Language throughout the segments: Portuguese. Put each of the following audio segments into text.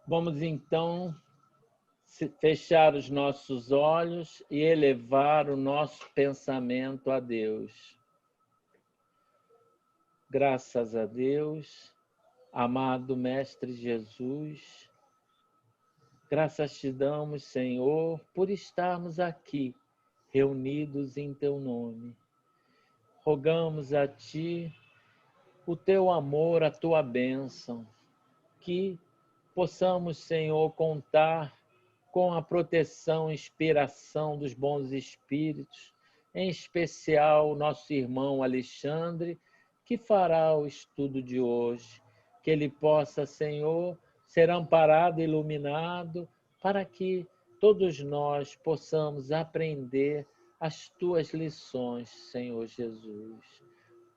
Vamos então fechar os nossos olhos e elevar o nosso pensamento a Deus. Graças a Deus, amado Mestre Jesus, graças te damos, Senhor, por estarmos aqui, reunidos em teu nome. Rogamos a ti o teu amor, a tua bênção, que possamos, Senhor, contar com a proteção e inspiração dos bons espíritos, em especial o nosso irmão Alexandre, que fará o estudo de hoje. Que ele possa, Senhor, ser amparado e iluminado para que todos nós possamos aprender as tuas lições, Senhor Jesus.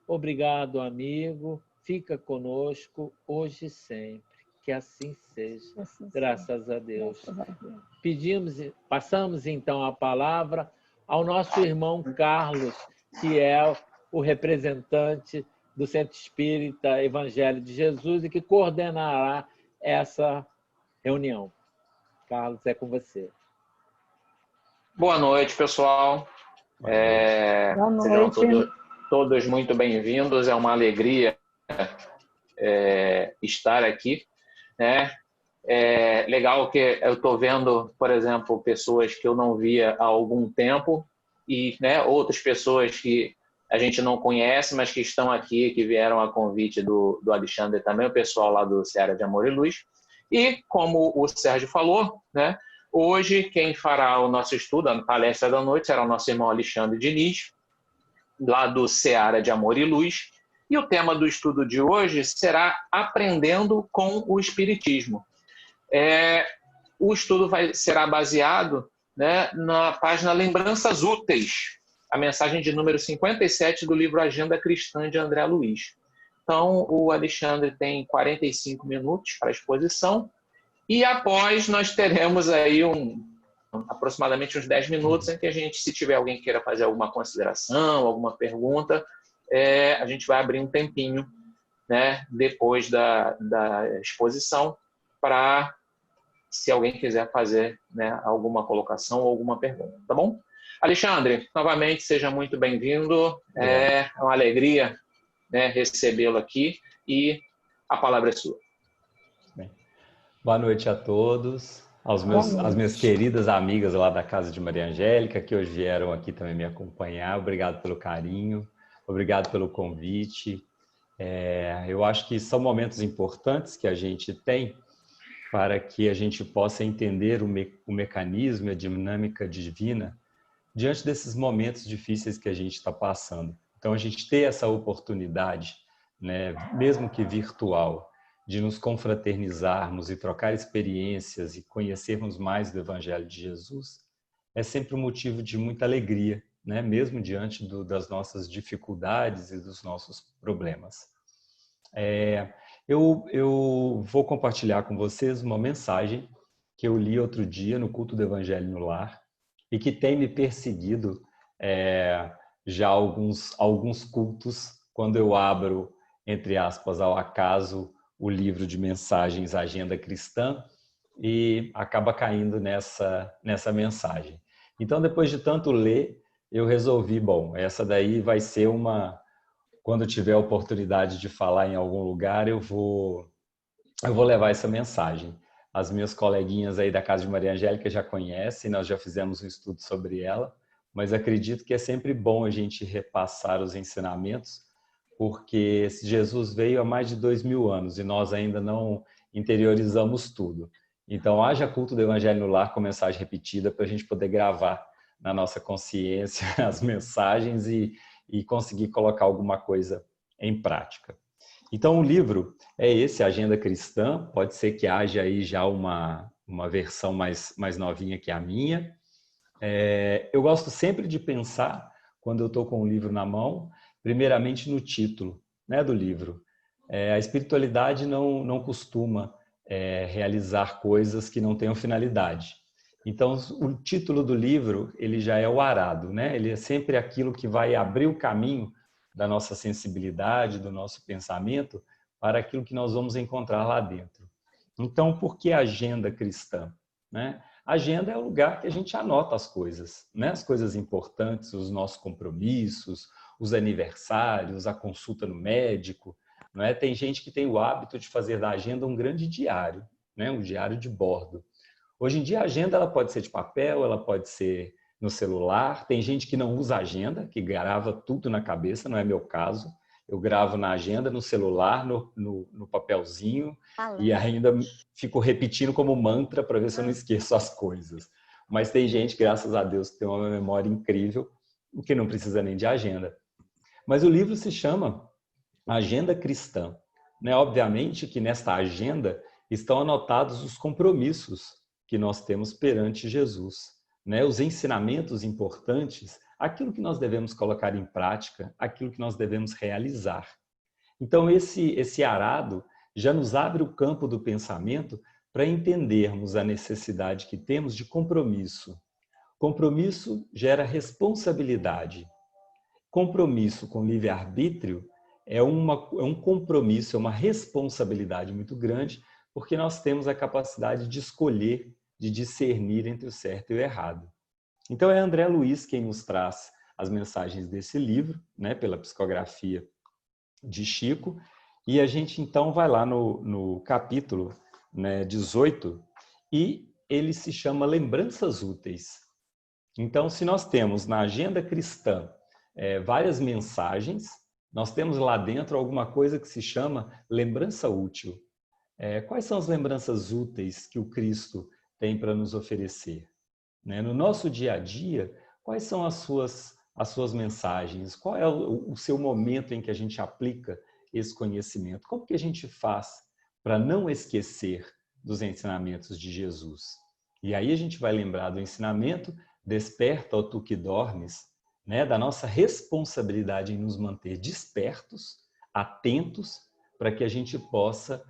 Obrigado, amigo. Fica conosco hoje e sempre. Que assim seja. Graças a Deus. Passamos então a palavra ao nosso irmão Carlos, que é o representante do Centro Espírita Evangelho de Jesus e que coordenará essa reunião. Carlos, é com você. Boa noite, pessoal. Boa noite. Sejam todos muito bem-vindos. É uma alegria estar aqui, né? É legal que eu estou vendo, por exemplo, pessoas que eu não via há algum tempo e, né, outras pessoas que a gente não conhece, mas que estão aqui, que vieram a convite do Alexandre também, o pessoal lá do Seara de Amor e Luz. E, como o Sérgio falou, né, hoje quem fará o nosso estudo, a palestra da noite, será o nosso irmão Alexandre Diniz, lá do Seara de Amor e Luz. E o tema do estudo de hoje será Aprendendo com o Espiritismo. O estudo será baseado, né, na página Lembranças Úteis, a mensagem de número 57 do livro Agenda Cristã de André Luiz. Então, o Alexandre tem 45 minutos para a exposição e após nós teremos aí aproximadamente uns 10 minutos em que a gente, se tiver alguém que queira fazer alguma consideração, alguma pergunta, a gente vai abrir um tempinho, né, depois da exposição para, se alguém quiser fazer, né, alguma colocação ou alguma pergunta, tá bom? Alexandre, novamente, seja muito bem-vindo. É uma alegria, né, recebê-lo aqui e a palavra é sua. Bem, boa noite a todos, às minhas queridas amigas lá da Casa de Maria Angélica, que hoje vieram aqui também me acompanhar. Obrigado pelo carinho, obrigado pelo convite. Eu acho que são momentos importantes que a gente tem para que a gente possa entender o mecanismo e a dinâmica divina diante desses momentos difíceis que a gente está passando. Então, a gente ter essa oportunidade, né, mesmo que virtual, de nos confraternizarmos e trocar experiências e conhecermos mais do Evangelho de Jesus, é sempre um motivo de muita alegria, né, mesmo diante das nossas dificuldades e dos nossos problemas. Eu vou compartilhar com vocês uma mensagem que eu li outro dia no culto do Evangelho no Lar e que tem me perseguido já alguns cultos, quando eu abro, entre aspas, ao acaso, o livro de mensagens Agenda Cristã e acaba caindo nessa mensagem. Então, depois de tanto ler, eu resolvi, bom, essa daí vai ser quando eu tiver a oportunidade de falar em algum lugar, eu vou levar essa mensagem. As minhas coleguinhas aí da Casa de Maria Angélica já conhecem, nós já fizemos um estudo sobre ela, mas acredito que é sempre bom a gente repassar os ensinamentos, porque Jesus veio há mais de 2000 anos e nós ainda não interiorizamos tudo. Então, haja culto do Evangelho no Lar com mensagem repetida para a gente poder gravar na nossa consciência as mensagens e conseguir colocar alguma coisa em prática. Então, o livro é esse, Agenda Cristã. Pode ser que haja aí já uma versão mais novinha que a minha. Eu gosto sempre de pensar, quando eu estou com o livro na mão, primeiramente no título, né, do livro. A espiritualidade não costuma realizar coisas que não tenham finalidade. Então, o título do livro, ele já é o arado, né? Ele é sempre aquilo que vai abrir o caminho da nossa sensibilidade, do nosso pensamento, para aquilo que nós vamos encontrar lá dentro. Então, por que agenda cristã? Né? Agenda é o lugar que a gente anota as coisas, né? As coisas importantes, os nossos compromissos, os aniversários, a consulta no médico. Não é? Tem gente que tem o hábito de fazer da agenda um grande diário, né? Um diário de bordo. Hoje em dia a agenda ela pode ser de papel, ela pode ser no celular. Tem gente que não usa agenda, que grava tudo na cabeça, não é meu caso. Eu gravo na agenda, no celular, no papelzinho e ainda fico repetindo como mantra para ver se eu não esqueço as coisas. Mas tem gente, graças a Deus, que tem uma memória incrível, o que não precisa nem de agenda. Mas o livro se chama Agenda Cristã. Né? Obviamente que nesta agenda estão anotados os compromissos que nós temos perante Jesus, né? Os ensinamentos importantes, aquilo que nós devemos colocar em prática, aquilo que nós devemos realizar. Então, esse arado já nos abre o campo do pensamento para entendermos a necessidade que temos de compromisso. Compromisso gera responsabilidade. Compromisso com livre-arbítrio é um compromisso, é uma responsabilidade muito grande, porque nós temos a capacidade de escolher, de discernir entre o certo e o errado. Então, é André Luiz quem nos traz as mensagens desse livro, né, pela psicografia de Chico, e a gente então vai lá no capítulo, né, 18, e ele se chama Lembranças Úteis. Então, se nós temos na agenda cristã várias mensagens, nós temos lá dentro alguma coisa que se chama lembrança útil. Quais são as lembranças úteis que o Cristo tem para nos oferecer? Né? No nosso dia a dia, quais são as suas mensagens? Qual é o seu momento em que a gente aplica esse conhecimento? Como que a gente faz para não esquecer dos ensinamentos de Jesus? E aí a gente vai lembrar do ensinamento desperta, ó tu que dormes, né? Da nossa responsabilidade em nos manter despertos, atentos, para que a gente possa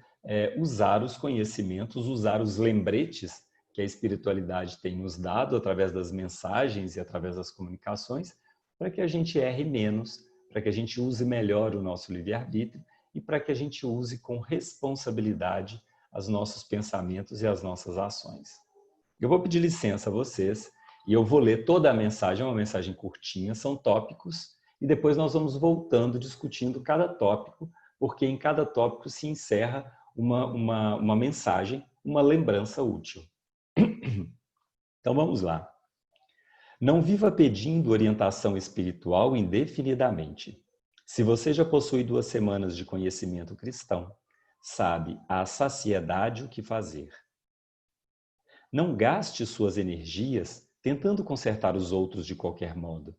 usar os conhecimentos, usar os lembretes que a espiritualidade tem nos dado através das mensagens e através das comunicações, para que a gente erre menos, para que a gente use melhor o nosso livre-arbítrio e para que a gente use com responsabilidade os nossos pensamentos e as nossas ações. Eu vou pedir licença a vocês e eu vou ler toda a mensagem, é uma mensagem curtinha, são tópicos, e depois nós vamos voltando, discutindo cada tópico, porque em cada tópico se encerra uma mensagem, uma lembrança útil. Então vamos lá. Não viva pedindo orientação espiritual indefinidamente. Se você já possui 2 semanas de conhecimento cristão, sabe à saciedade o que fazer. Não gaste suas energias tentando consertar os outros de qualquer modo.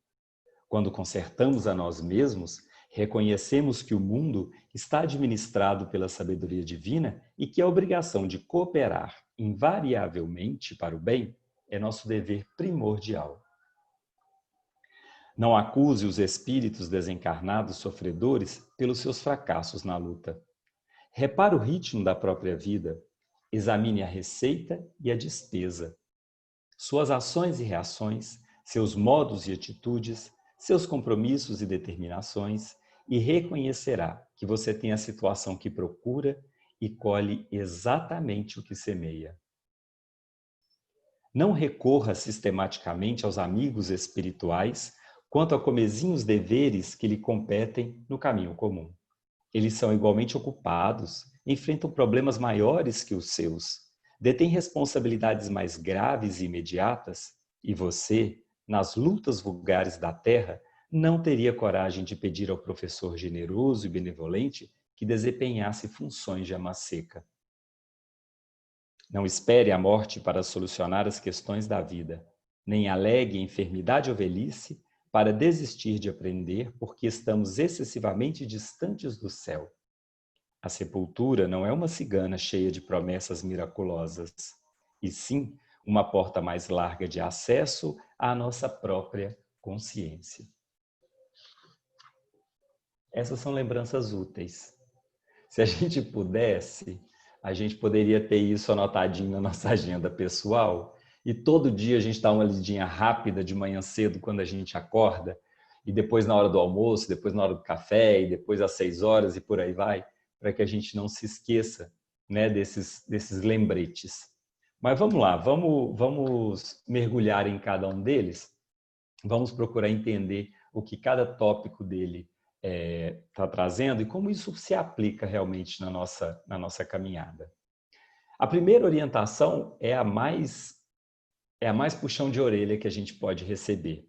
Quando consertamos a nós mesmos, reconhecemos que o mundo está administrado pela sabedoria divina e que a obrigação de cooperar invariavelmente para o bem é nosso dever primordial. Não acuse os espíritos desencarnados sofredores pelos seus fracassos na luta. Repare o ritmo da própria vida, examine a receita e a despesa. Suas ações e reações, seus modos e atitudes, seus compromissos e determinações, e reconhecerá que você tem a situação que procura e colhe exatamente o que semeia. Não recorra sistematicamente aos amigos espirituais quanto a comezinhos deveres que lhe competem no caminho comum. Eles são igualmente ocupados, enfrentam problemas maiores que os seus, detêm responsabilidades mais graves e imediatas, e você, nas lutas vulgares da terra, não teria coragem de pedir ao professor generoso e benevolente que desempenhasse funções de ama seca. Não espere a morte para solucionar as questões da vida, nem alegue enfermidade ou velhice para desistir de aprender porque estamos excessivamente distantes do céu. A sepultura não é uma cigana cheia de promessas miraculosas, e sim uma porta mais larga de acesso à nossa própria consciência. Essas são lembranças úteis. Se a gente pudesse, a gente poderia ter isso anotadinho na nossa agenda pessoal e todo dia a gente dá uma lidinha rápida de manhã cedo quando a gente acorda e depois na hora do almoço, depois na hora do café e depois às 6 horas e por aí vai, para que a gente não se esqueça né, desses lembretes. Mas vamos lá, vamos mergulhar em cada um deles. Vamos procurar entender o que cada tópico dele está trazendo e como isso se aplica realmente na nossa caminhada. A primeira orientação é a mais puxão de orelha que a gente pode receber.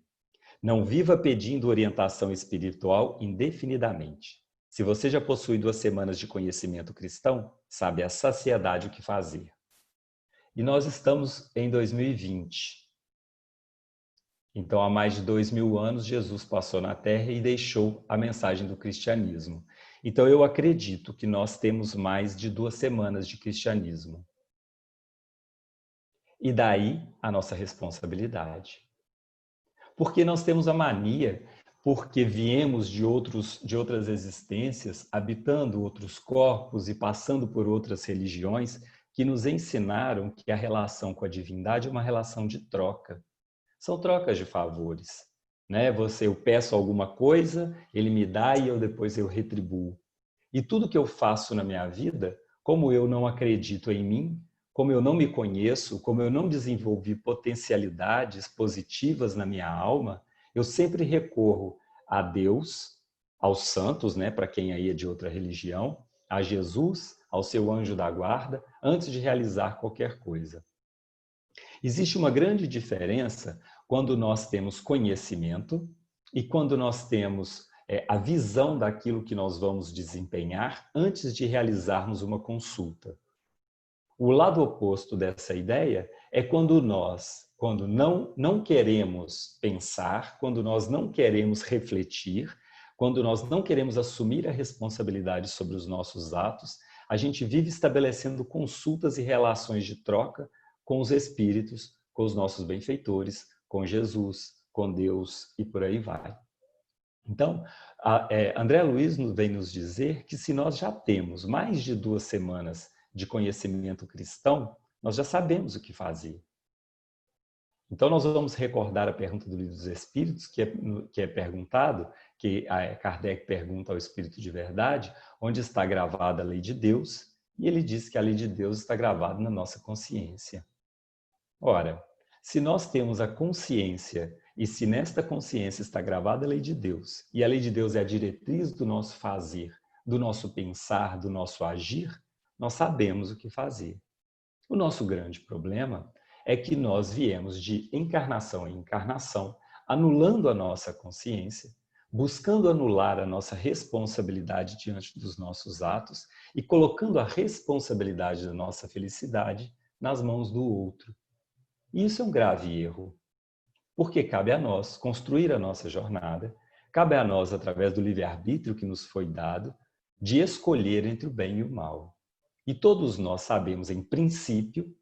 Não viva pedindo orientação espiritual indefinidamente. Se você já possui 2 semanas de conhecimento cristão, sabe a saciedade o que fazer. E nós estamos em 2020. Então, há mais de 2000 anos, Jesus passou na Terra e deixou a mensagem do cristianismo. Então, eu acredito que nós temos mais de 2 semanas de cristianismo. E daí a nossa responsabilidade. Porque nós temos a mania, porque viemos de outras existências, habitando outros corpos e passando por outras religiões, que nos ensinaram que a relação com a divindade é uma relação de troca. São trocas de favores, né? Eu peço alguma coisa, ele me dá e depois eu retribuo. E tudo que eu faço na minha vida, como eu não acredito em mim, como eu não me conheço, como eu não desenvolvi potencialidades positivas na minha alma, eu sempre recorro a Deus, aos santos, né, para quem aí é de outra religião, a Jesus, ao seu anjo da guarda, antes de realizar qualquer coisa. Existe uma grande diferença quando nós temos conhecimento e quando nós temos a visão daquilo que nós vamos desempenhar antes de realizarmos uma consulta. O lado oposto dessa ideia é quando não queremos pensar, quando nós não queremos refletir, quando nós não queremos assumir a responsabilidade sobre os nossos atos, a gente vive estabelecendo consultas e relações de troca com os espíritos, com os nossos benfeitores, com Jesus, com Deus e por aí vai. Então, André Luiz vem nos dizer que se nós já temos mais de 2 semanas de conhecimento cristão, nós já sabemos o que fazer. Então, nós vamos recordar a pergunta do Livro dos Espíritos, que é perguntado, que Kardec pergunta ao Espírito de Verdade, onde está gravada a lei de Deus, e ele diz que a lei de Deus está gravada na nossa consciência. Ora, se nós temos a consciência, e se nesta consciência está gravada a lei de Deus, e a lei de Deus é a diretriz do nosso fazer, do nosso pensar, do nosso agir, nós sabemos o que fazer. O nosso grande problema é que nós viemos de encarnação em encarnação, anulando a nossa consciência, buscando anular a nossa responsabilidade diante dos nossos atos e colocando a responsabilidade da nossa felicidade nas mãos do outro. E isso é um grave erro, porque cabe a nós construir a nossa jornada, cabe a nós, através do livre-arbítrio que nos foi dado, de escolher entre o bem e o mal. E todos nós sabemos, em princípio,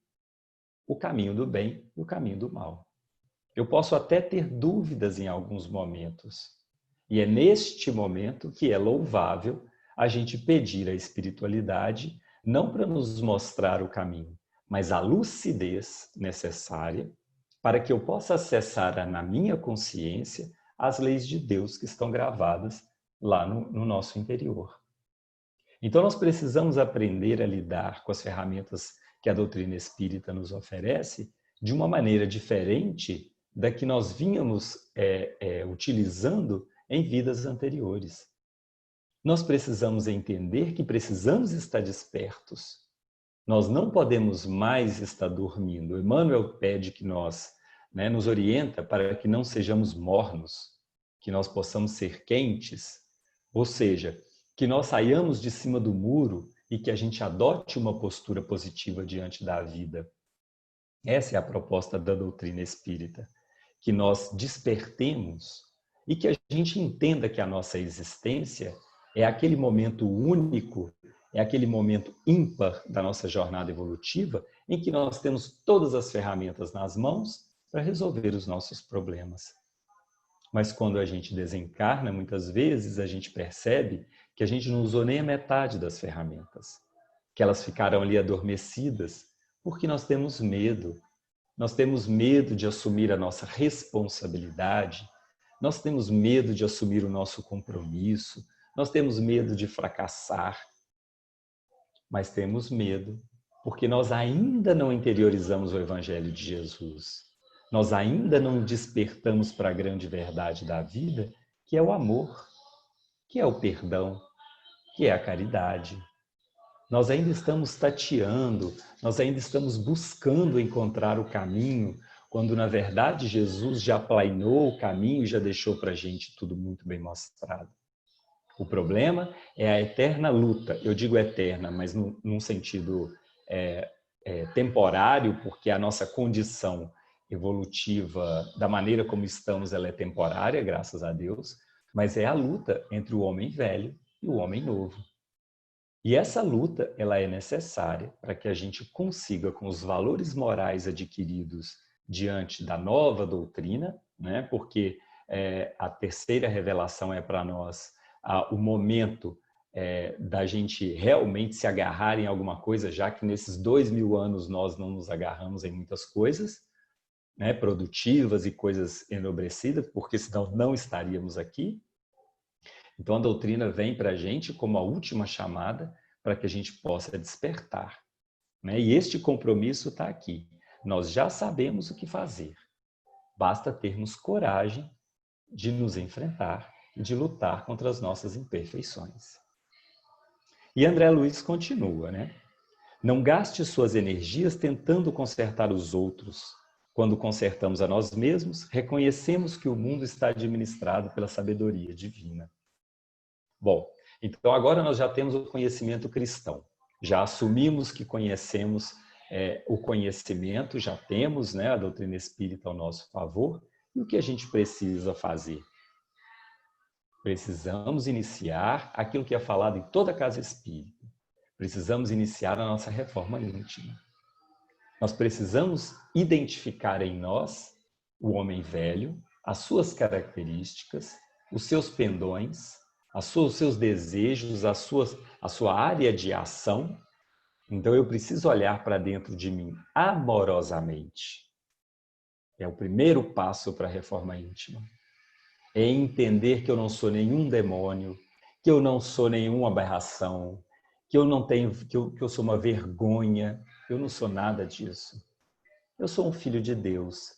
o caminho do bem e o caminho do mal. Eu posso até ter dúvidas em alguns momentos. E é neste momento que é louvável a gente pedir a espiritualidade, não para nos mostrar o caminho, mas a lucidez necessária para que eu possa acessar na minha consciência as leis de Deus que estão gravadas lá no nosso interior. Então, nós precisamos aprender a lidar com as ferramentas que a doutrina espírita nos oferece de uma maneira diferente da que nós vínhamos utilizando em vidas anteriores. Nós precisamos entender que precisamos estar despertos. Nós não podemos mais estar dormindo. Emmanuel pede que nós, nos orienta para que não sejamos mornos, que nós possamos ser quentes, ou seja, que nós saiamos de cima do muro e que a gente adote uma postura positiva diante da vida. Essa é a proposta da doutrina espírita, que nós despertemos e que a gente entenda que a nossa existência é aquele momento único, é aquele momento ímpar da nossa jornada evolutiva em que nós temos todas as ferramentas nas mãos para resolver os nossos problemas. Mas quando a gente desencarna, muitas vezes a gente percebe que a gente não usou nem a metade das ferramentas, que elas ficaram ali adormecidas, porque nós temos medo. Nós temos medo de assumir a nossa responsabilidade, nós temos medo de assumir o nosso compromisso, nós temos medo de fracassar. mas temos medo porque nós ainda não interiorizamos o Evangelho de Jesus. Nós ainda não despertamos para a grande verdade da vida, que é o amor, que é o perdão, que é a caridade. Nós ainda estamos tateando, nós ainda estamos buscando encontrar o caminho, quando na verdade Jesus já aplainou o caminho e já deixou para a gente tudo muito bem mostrado. O problema é a eterna luta. Eu digo eterna, mas num sentido temporário, porque a nossa condição evolutiva, da maneira como estamos, ela é temporária, graças a Deus, mas é a luta entre o homem velho e o homem novo. E essa luta, ela é necessária para que a gente consiga, com os valores morais adquiridos diante da nova doutrina, né? Porque a terceira revelação é para nós o momento da gente realmente se agarrar em alguma coisa, já que nesses 2000 anos nós não nos agarramos em muitas coisas, né? Produtivas e coisas enobrecidas, porque senão não estaríamos aqui. Então, a doutrina vem para a gente como a última chamada para que a gente possa despertar, né? E este compromisso está aqui. Nós já sabemos o que fazer. Basta termos coragem de nos enfrentar e de lutar contra as nossas imperfeições. E André Luiz continua, né? Não gaste suas energias tentando consertar os outros. Quando consertamos a nós mesmos, reconhecemos que o mundo está administrado pela sabedoria divina. Bom, então agora nós já temos o conhecimento cristão. Já assumimos que conhecemos o conhecimento, já temos, né, a doutrina espírita ao nosso favor. E o que a gente precisa fazer? Precisamos iniciar aquilo que é falado em toda casa espírita. Precisamos iniciar a nossa reforma íntima. Nós precisamos identificar em nós o homem velho, as suas características, os seus pendões, os seus desejos, a sua área de ação. Então eu preciso olhar para dentro de mim amorosamente. É o primeiro passo para a reforma íntima. É entender que eu não sou nenhum demônio, que eu não sou nenhuma aberração, que eu não tenho, que eu sou uma vergonha. Eu não sou nada disso. Eu sou um filho de Deus,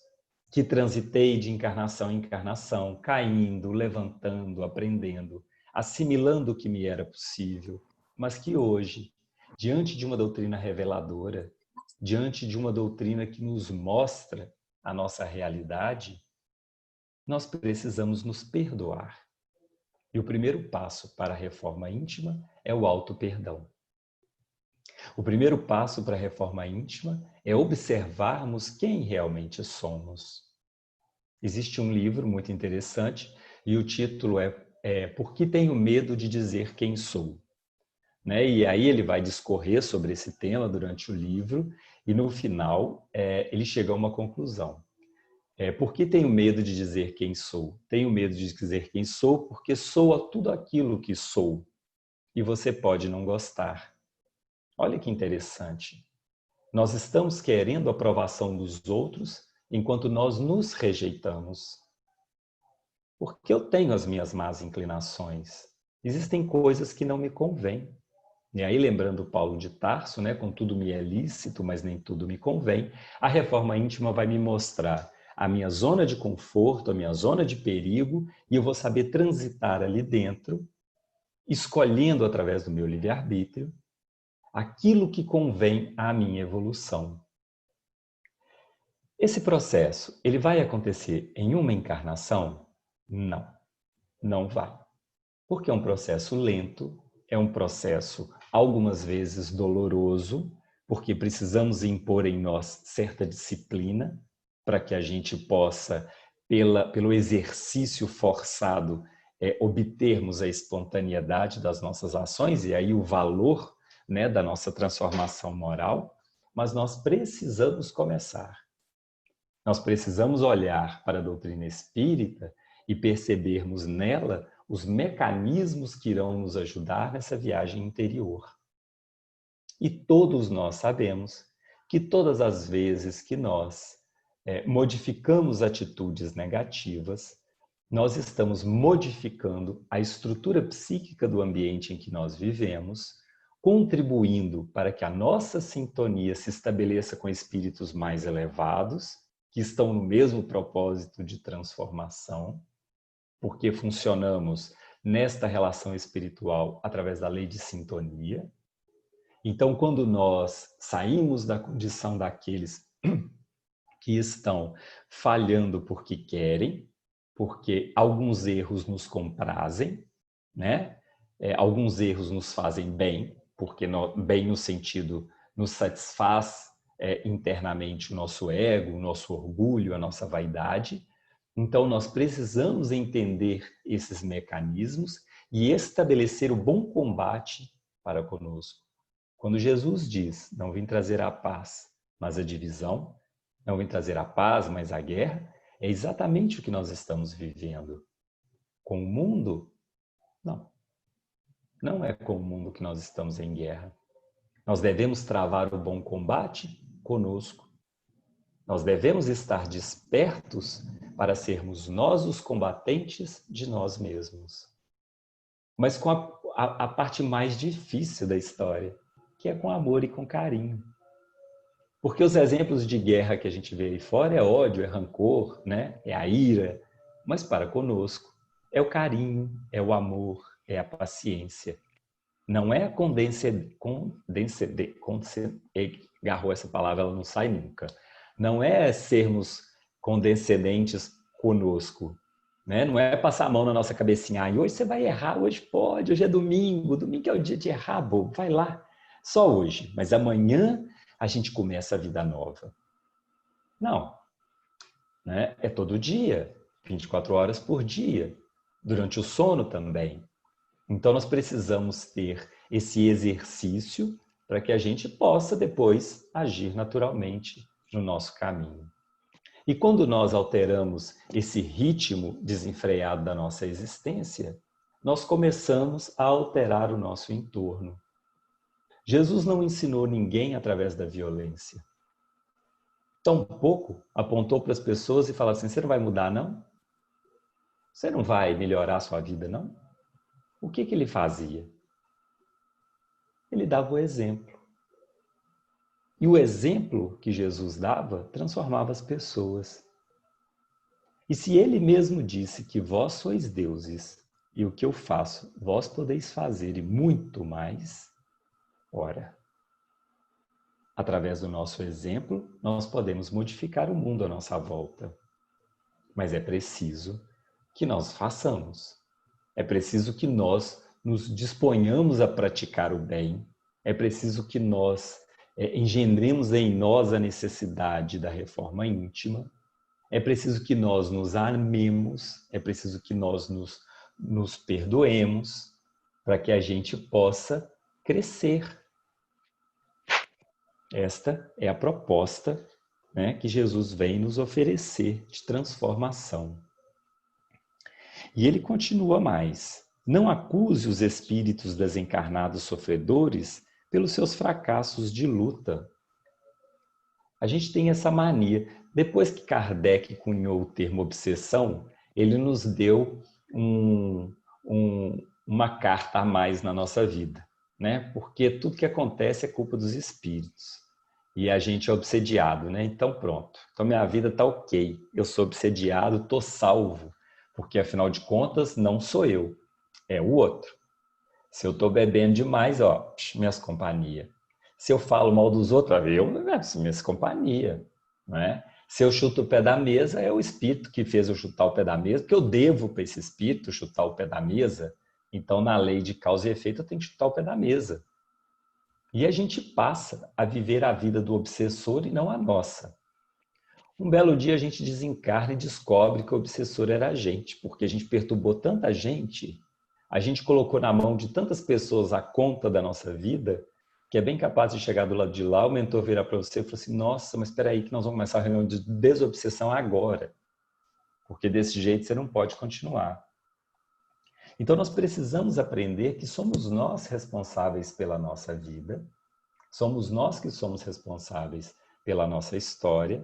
que transitei de encarnação em encarnação, caindo, levantando, aprendendo, assimilando o que me era possível, mas que hoje, diante de uma doutrina reveladora, diante de uma doutrina que nos mostra a nossa realidade, nós precisamos nos perdoar. E o primeiro passo para a reforma íntima é o auto-perdão. O primeiro passo para a reforma íntima é observarmos quem realmente somos. Existe um livro muito interessante e o título é Por que tenho medo de dizer quem sou? Né? E aí ele vai discorrer sobre esse tema durante o livro e no final ele chega a uma conclusão. Por que tenho medo de dizer quem sou? Tenho medo de dizer quem sou porque sou tudo aquilo que sou. E você pode não gostar. Olha que interessante. Nós estamos querendo a aprovação dos outros enquanto nós nos rejeitamos. Porque eu tenho as minhas más inclinações. Existem coisas que não me convêm. E aí, lembrando Paulo de Tarso, né, contudo me é lícito, mas nem tudo me convém, a reforma íntima vai me mostrar a minha zona de conforto, a minha zona de perigo, e eu vou saber transitar ali dentro, escolhendo através do meu livre-arbítrio, aquilo que convém à minha evolução. Esse processo, ele vai acontecer em uma encarnação? Não, não vai. Porque é um processo lento, é um processo algumas vezes doloroso, porque precisamos impor em nós certa disciplina para que a gente possa, pelo exercício forçado, obtermos a espontaneidade das nossas ações e aí o valor, né, da nossa transformação moral, mas nós precisamos começar. Nós precisamos olhar para a doutrina espírita e percebermos nela os mecanismos que irão nos ajudar nessa viagem interior. E todos nós sabemos que todas as vezes que nós modificamos atitudes negativas, nós estamos modificando a estrutura psíquica do ambiente em que nós vivemos, contribuindo para que a nossa sintonia se estabeleça com espíritos mais elevados, que estão no mesmo propósito de transformação, porque funcionamos nesta relação espiritual através da lei de sintonia. Então, quando nós saímos da condição daqueles que estão falhando porque querem, porque alguns erros nos comprazem, né? Alguns erros nos fazem bem, porque bem no sentido nos satisfaz internamente o nosso ego, o nosso orgulho, a nossa vaidade. Então, nós precisamos entender esses mecanismos e estabelecer o bom combate para conosco. Quando Jesus diz, não vim trazer a paz, mas a divisão, não vim trazer a paz, mas a guerra, é exatamente o que nós estamos vivendo. Com o mundo, não. Não é com o mundo que nós estamos em guerra. Nós devemos travar o bom combate conosco. Nós devemos estar despertos para sermos nós os combatentes de nós mesmos. Mas com a parte mais difícil da história, que é com amor e com carinho. Porque os exemplos de guerra que a gente vê aí fora é ódio, é rancor, né? É a ira. Mas para conosco é o carinho, é o amor, é a paciência. Não é a agarrou essa palavra, ela não sai nunca. Não é sermos condescendentes conosco, né? Não é passar a mão na nossa cabecinha, hoje você vai errar, hoje pode, hoje é domingo é o dia de errar, bobo, vai lá. Só hoje, mas amanhã a gente começa a vida nova. Não, né? É todo dia, 24 horas por dia, durante o sono também. Então, nós precisamos ter esse exercício para que a gente possa depois agir naturalmente no nosso caminho. E quando nós alteramos esse ritmo desenfreado da nossa existência, nós começamos a alterar o nosso entorno. Jesus não ensinou ninguém através da violência. Tampouco apontou para as pessoas e falou assim, você não vai mudar, não? Você não vai melhorar a sua vida, não? O que ele fazia? Ele dava o exemplo. E o exemplo que Jesus dava transformava as pessoas. E se ele mesmo disse que vós sois deuses e o que eu faço, vós podeis fazer e muito mais, ora, através do nosso exemplo, nós podemos modificar o mundo à nossa volta. Mas é preciso que nós façamos. É preciso que nós nos disponhamos a praticar o bem. É preciso que nós engendremos em nós a necessidade da reforma íntima. É preciso que nós nos amemos. É preciso que nós nos perdoemos para que a gente possa crescer. Esta é a proposta, né, que Jesus vem nos oferecer de transformação. E ele continua mais. Não acuse os espíritos desencarnados sofredores pelos seus fracassos de luta. A gente tem essa mania. Depois que Kardec cunhou o termo obsessão, ele nos deu uma carta a mais na nossa vida, né? Porque tudo que acontece é culpa dos espíritos. E a gente é obsediado, né? Então pronto. Então minha vida está ok. Eu sou obsediado, estou salvo. Porque, afinal de contas, não sou eu, é o outro. Se eu estou bebendo demais, ó, minhas companhias. Se eu falo mal dos outros, eu, minhas companhias. Né? Se eu chuto o pé da mesa, é o espírito que fez eu chutar o pé da mesa, porque eu devo para esse espírito chutar o pé da mesa. Então, na lei de causa e efeito, eu tenho que chutar o pé da mesa. E a gente passa a viver a vida do obsessor e não a nossa. Um belo dia a gente desencarna e descobre que o obsessor era a gente, porque a gente perturbou tanta gente, a gente colocou na mão de tantas pessoas a conta da nossa vida, que é bem capaz de chegar do lado de lá, o mentor virar para você e falar assim, nossa, mas espera aí que nós vamos começar a reunião de desobsessão agora, porque desse jeito você não pode continuar. Então nós precisamos aprender que somos nós responsáveis pela nossa vida, somos nós que somos responsáveis pela nossa história,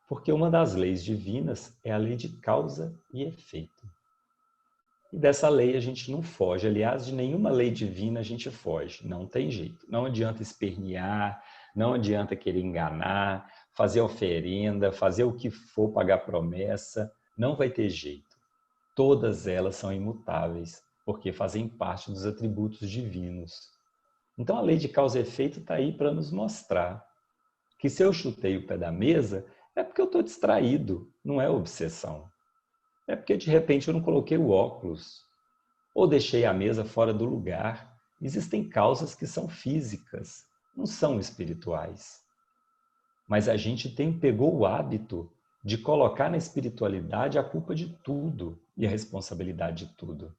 porque uma das leis divinas é a lei de causa e efeito. E dessa lei a gente não foge. Aliás, de nenhuma lei divina a gente foge. Não tem jeito. Não adianta espernear, não adianta querer enganar, fazer oferenda, fazer o que for, pagar promessa. Não vai ter jeito. Todas elas são imutáveis, porque fazem parte dos atributos divinos. Então a lei de causa e efeito está aí para nos mostrar que se eu chutei o pé da mesa, é porque eu estou distraído, não é obsessão. É porque de repente eu não coloquei o óculos, ou deixei a mesa fora do lugar. Existem causas que são físicas, não são espirituais. Mas a gente pegou o hábito de colocar na espiritualidade a culpa de tudo e a responsabilidade de tudo.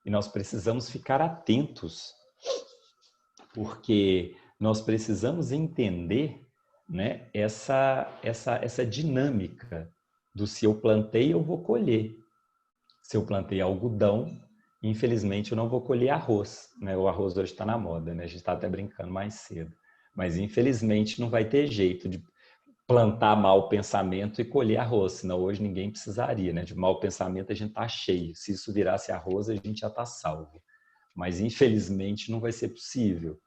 E nós precisamos ficar atentos, porque nós precisamos entender, né, essa dinâmica do se eu plantei, eu vou colher. Se eu plantei algodão, infelizmente eu não vou colher arroz. Né? O arroz hoje está na moda, né? A gente está até brincando mais cedo. Mas infelizmente não vai ter jeito de plantar mau pensamento e colher arroz, senão hoje ninguém precisaria. Né? De mau pensamento a gente está cheio. Se isso virasse arroz, a gente já está salvo. Mas infelizmente não vai ser possível.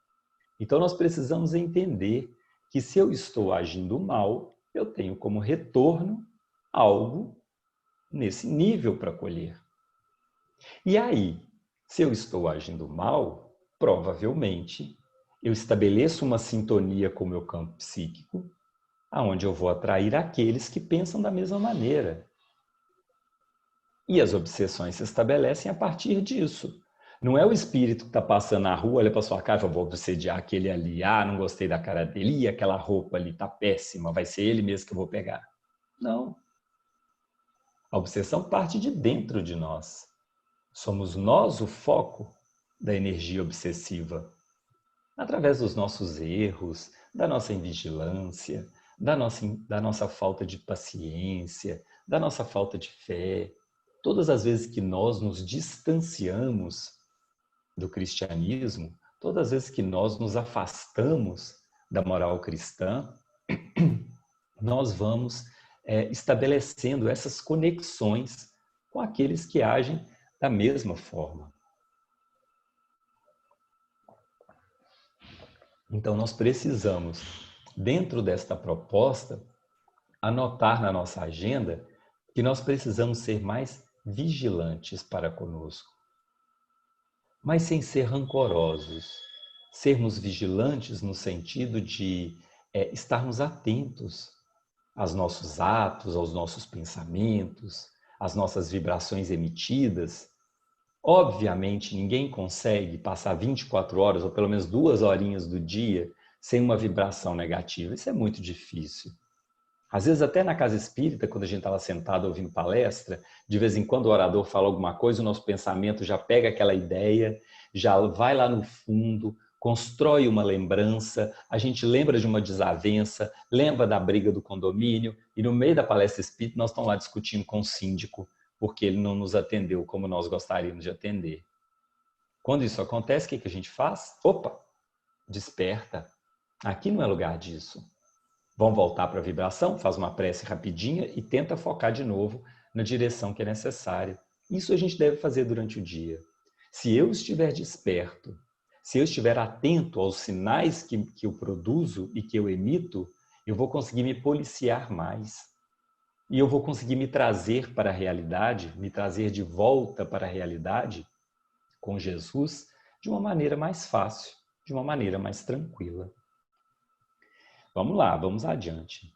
Então nós precisamos entender que se eu estou agindo mal, eu tenho como retorno algo nesse nível para colher. E aí, se eu estou agindo mal, provavelmente eu estabeleço uma sintonia com o meu campo psíquico, aonde eu vou atrair aqueles que pensam da mesma maneira. E as obsessões se estabelecem a partir disso. Não é o espírito que está passando na rua, olha para sua cara e fala, vou obsediar aquele ali, não gostei da cara dele, e aquela roupa ali está péssima, vai ser ele mesmo que eu vou pegar. Não. A obsessão parte de dentro de nós. Somos nós o foco da energia obsessiva. Através dos nossos erros, da nossa invigilância, da nossa falta de paciência, da nossa falta de fé. Todas as vezes que nós nos distanciamos do cristianismo, todas as vezes que nós nos afastamos da moral cristã, nós vamos estabelecendo essas conexões com aqueles que agem da mesma forma. Então, nós precisamos, dentro desta proposta, anotar na nossa agenda que nós precisamos ser mais vigilantes para conosco, mas sem ser rancorosos. Sermos vigilantes no sentido de estarmos atentos aos nossos atos, aos nossos pensamentos, às nossas vibrações emitidas. Obviamente, ninguém consegue passar 24 horas, ou pelo menos 2 horinhas do dia, sem uma vibração negativa. Isso é muito difícil. Às vezes, até na casa espírita, quando a gente estava sentado ouvindo palestra, de vez em quando o orador fala alguma coisa, o nosso pensamento já pega aquela ideia, já vai lá no fundo, constrói uma lembrança, a gente lembra de uma desavença, lembra da briga do condomínio, e no meio da palestra espírita nós estamos lá discutindo com o síndico, porque ele não nos atendeu como nós gostaríamos de atender. Quando isso acontece, o que a gente faz? Opa, desperta. Aqui não é lugar disso. Vamos voltar para a vibração, faz uma prece rapidinha e tenta focar de novo na direção que é necessária. Isso a gente deve fazer durante o dia. Se eu estiver desperto, se eu estiver atento aos sinais que eu produzo e que eu emito, eu vou conseguir me policiar mais. E eu vou conseguir me trazer para a realidade, me trazer de volta para a realidade com Jesus de uma maneira mais fácil, de uma maneira mais tranquila. Vamos lá, vamos adiante.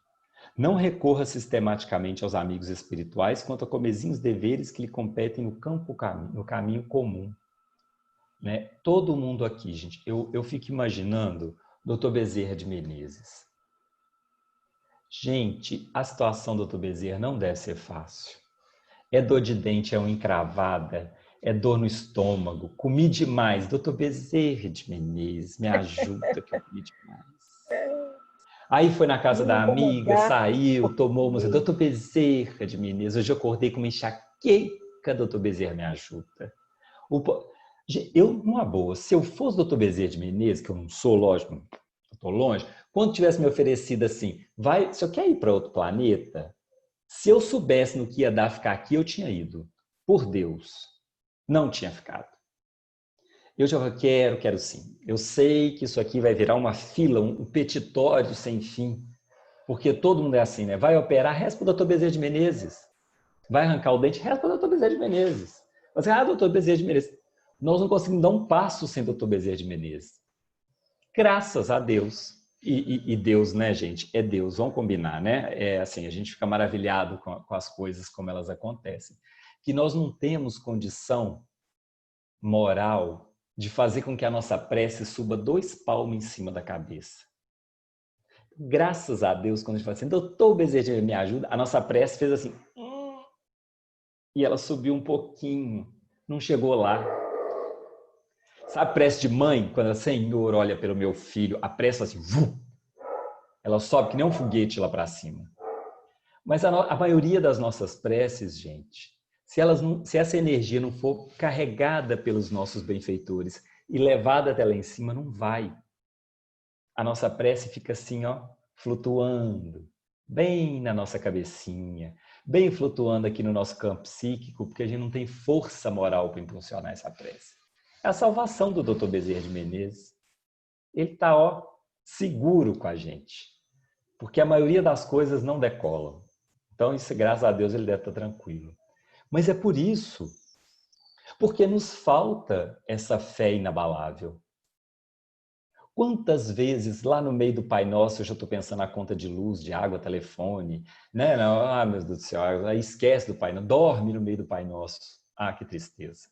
Não recorra sistematicamente aos amigos espirituais quanto a comezinhos deveres que lhe competem no caminho comum. Né? Todo mundo aqui, gente, eu fico imaginando Dr. Bezerra de Menezes. Gente, a situação do Dr. Bezerra não deve ser fácil. É dor de dente, é uma encravada, é dor no estômago, comi demais. Dr. Bezerra de Menezes, me ajuda que eu comi demais. Aí foi na casa da amiga, saiu, tomou uma... Dr. Bezerra de Menezes, hoje eu acordei com uma enxaqueca, Dr. Bezerra, me ajuda. Eu, numa boa, se eu fosse Dr. Bezerra de Menezes, que eu não sou, lógico, eu estou longe, quando tivesse me oferecido assim, você quer ir para outro planeta? Se eu soubesse no que ia dar ficar aqui, eu tinha ido. Por Deus. Não tinha ficado. Eu já falei, quero sim. Eu sei que isso aqui vai virar uma fila, um petitório sem fim. Porque todo mundo é assim, né? Vai operar, resta para o doutor Bezerra de Menezes. Vai arrancar o dente, resta para o doutor Bezerra de Menezes. Você, doutor Bezerra de Menezes. Nós não conseguimos dar um passo sem doutor Bezerra de Menezes. Graças a Deus. E Deus, né, gente? É Deus, vamos combinar, né? É assim, a gente fica maravilhado com as coisas como elas acontecem. Que nós não temos condição moral de fazer com que a nossa prece suba 2 palmos em cima da cabeça. Graças a Deus, quando a gente fala assim, doutor Bezerra, me ajuda, a nossa prece fez assim, e ela subiu um pouquinho, não chegou lá. Sabe a prece de mãe, quando a Senhor olha pelo meu filho, a prece assim, ela sobe que nem um foguete lá para cima. Mas a maioria das nossas preces, gente, se essa energia não for carregada pelos nossos benfeitores e levada até lá em cima, não vai. A nossa prece fica assim, ó, flutuando, bem na nossa cabecinha, bem flutuando aqui no nosso campo psíquico, porque a gente não tem força moral para impulsionar essa prece. É a salvação do Dr. Bezerra de Menezes. Ele está, ó, seguro com a gente, porque a maioria das coisas não decolam. Então, isso, graças a Deus, ele deve estar tranquilo. Mas é por isso, porque nos falta essa fé inabalável. Quantas vezes lá no meio do Pai Nosso eu já estou pensando na conta de luz, de água, telefone, né? Não, meu Deus do céu, aí esquece do Pai Nosso, dorme no meio do Pai Nosso. Ah, que tristeza.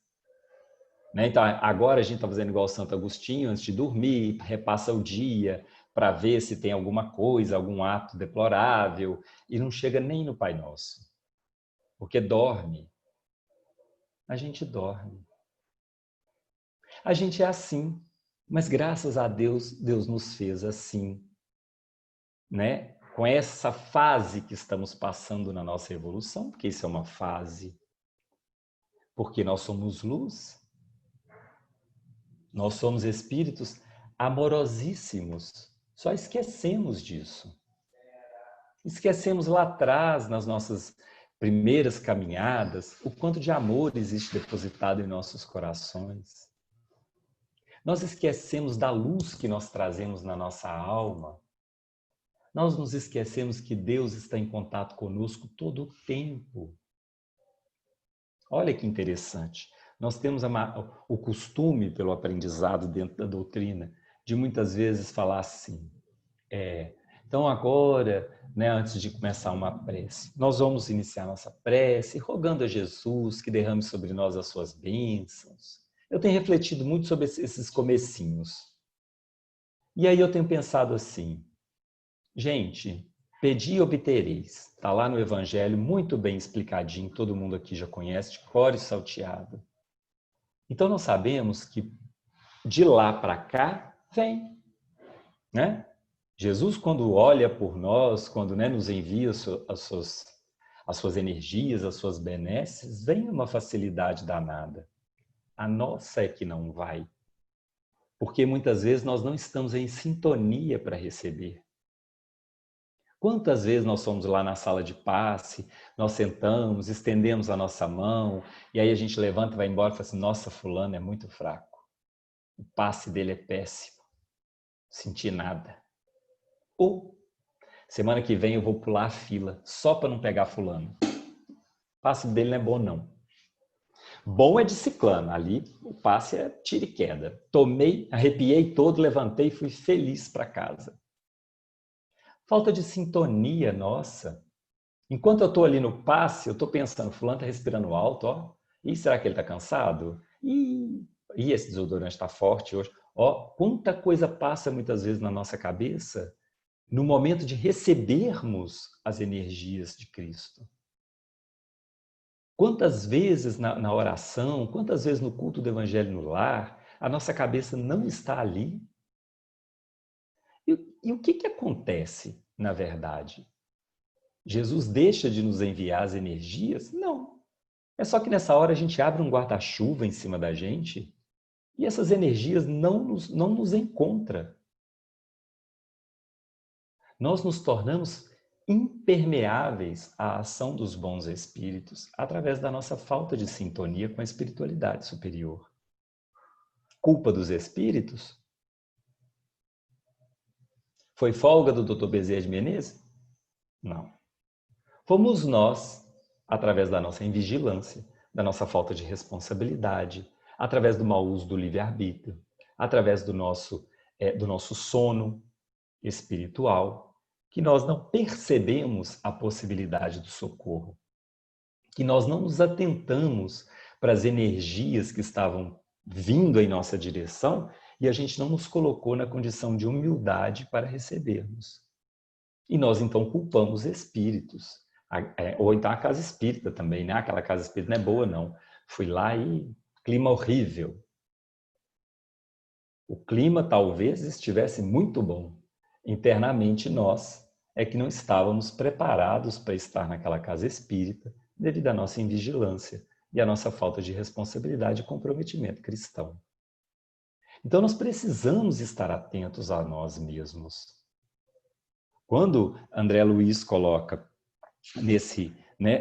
Né? Então, agora a gente está fazendo igual Santo Agostinho, antes de dormir, repassa o dia para ver se tem alguma coisa, algum ato deplorável, e não chega nem no Pai Nosso. Porque dorme. A gente dorme. A gente é assim. Mas graças a Deus, Deus nos fez assim, né? Com essa fase que estamos passando na nossa evolução, porque isso é uma fase, porque nós somos luz, nós somos espíritos amorosíssimos, só esquecemos disso. Esquecemos lá atrás, nas nossas primeiras caminhadas, o quanto de amor existe depositado em nossos corações. Nós esquecemos da luz que nós trazemos na nossa alma. Nós nos esquecemos que Deus está em contato conosco todo o tempo. Olha que interessante. Nós temos o costume, pelo aprendizado dentro da doutrina, de muitas vezes falar assim, então agora, né, antes de começar uma prece, nós vamos iniciar nossa prece rogando a Jesus que derrame sobre nós as suas bênçãos. Eu tenho refletido muito sobre esses comecinhos. E aí eu tenho pensado assim, gente, pedi e obtereis. Está lá no Evangelho, muito bem explicadinho, todo mundo aqui já conhece, de cor e salteado. Então nós sabemos que de lá para cá vem, né? Jesus, quando olha por nós, quando, né, nos envia as suas energias, as suas benesses, vem uma facilidade danada. A nossa é que não vai. Porque muitas vezes nós não estamos em sintonia para receber. Quantas vezes nós fomos lá na sala de passe, nós sentamos, estendemos a nossa mão, e aí a gente levanta e vai embora e fala assim, nossa, fulano é muito fraco. O passe dele é péssimo. Não senti nada. Ou, semana que vem eu vou pular a fila, só para não pegar fulano. O passe dele não é bom, não. Bom é de ciclano, ali o passe é tiro e queda. Tomei, arrepiei todo, levantei e fui feliz para casa. Falta de sintonia nossa. Enquanto eu estou ali no passe, eu estou pensando, fulano está respirando alto, ó. E será que ele está cansado? E esse desodorante está forte hoje. Ó, quanta coisa passa muitas vezes na nossa cabeça no momento de recebermos as energias de Cristo. Quantas vezes na oração, quantas vezes no culto do Evangelho no lar, a nossa cabeça não está ali? E o que acontece, na verdade? Jesus deixa de nos enviar as energias? Não. É só que nessa hora a gente abre um guarda-chuva em cima da gente e essas energias não nos encontram. Nós nos tornamos impermeáveis à ação dos bons espíritos através da nossa falta de sintonia com a espiritualidade superior. Culpa dos espíritos? Foi folga do Dr. Bezerra de Menezes? Não. Fomos nós, através da nossa invigilância, da nossa falta de responsabilidade, através do mau uso do livre-arbítrio, através do nosso sono espiritual, que nós não percebemos a possibilidade do socorro, que nós não nos atentamos para as energias que estavam vindo em nossa direção e a gente não nos colocou na condição de humildade para recebermos. E nós então culpamos espíritos, ou então a casa espírita também, né? Aquela casa espírita não é boa não, fui lá e clima horrível. O clima talvez estivesse muito bom. Internamente nós é que não estávamos preparados para estar naquela casa espírita devido à nossa invigilância e à nossa falta de responsabilidade e comprometimento cristão. Então nós precisamos estar atentos a nós mesmos. Quando André Luiz coloca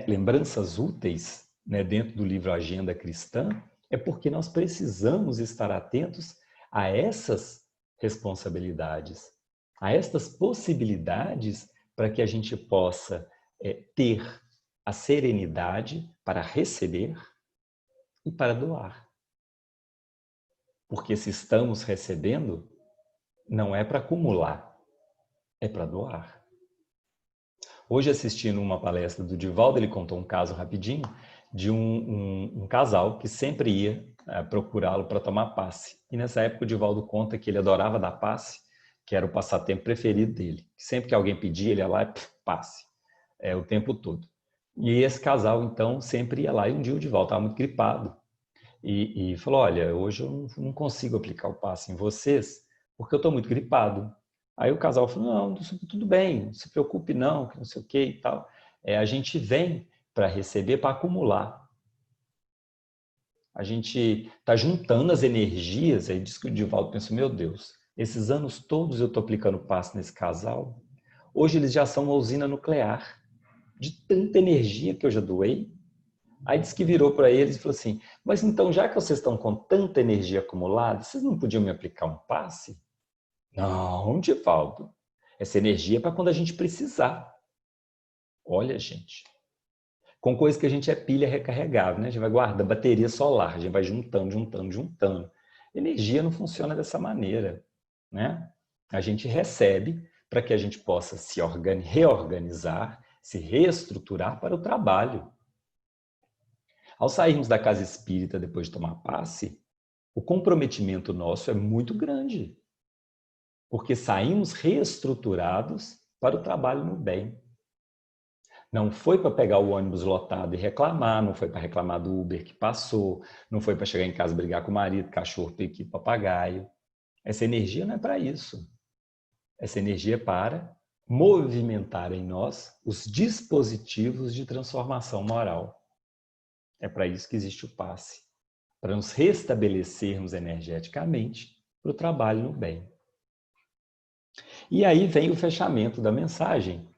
lembranças úteis, dentro do livro Agenda Cristã, é porque nós precisamos estar atentos a essas responsabilidades, a estas possibilidades para que a gente possa ter a serenidade para receber e para doar. Porque se estamos recebendo, não é para acumular, é para doar. Hoje, assistindo uma palestra do Divaldo, ele contou um caso rapidinho de um casal que sempre ia procurá-lo para tomar passe. E nessa época o Divaldo conta que ele adorava dar passe, que era o passatempo preferido dele. Sempre que alguém pedia, ele ia lá e passe, o tempo todo. E esse casal, então, sempre ia lá. E um dia o Divaldo estava muito gripado e falou, olha, hoje eu não consigo aplicar o passe em vocês porque eu estou muito gripado. Aí o casal falou, não, tudo bem, não se preocupe não, que não sei o que e tal. A gente vem para receber, para acumular. A gente está juntando as energias, aí diz que o Divaldo pensou, meu Deus, esses anos todos eu estou aplicando passe nesse casal, hoje eles já são uma usina nuclear, de tanta energia que eu já doei. Aí disse que virou para eles e falou assim, mas então já que vocês estão com tanta energia acumulada, vocês não podiam me aplicar um passe? Não, Divaldo, essa energia é para quando a gente precisar. Olha, gente, com coisa que a gente é pilha recarregável, né? A gente vai guardar bateria solar, a gente vai juntando. Energia não funciona dessa maneira, né? A gente recebe para que a gente possa se reorganizar, se reestruturar para o trabalho. Ao sairmos da casa espírita depois de tomar passe, o comprometimento nosso é muito grande, porque saímos reestruturados para o trabalho no bem. Não foi para pegar o ônibus lotado e reclamar, não foi para reclamar do Uber que passou, não foi para chegar em casa e brigar com o marido, cachorro, periquito, papagaio. Essa energia não é para isso. Essa energia é para movimentar em nós os dispositivos de transformação moral. É para isso que existe o passe, para nos restabelecermos energeticamente para o trabalho no bem. E aí vem o fechamento da mensagem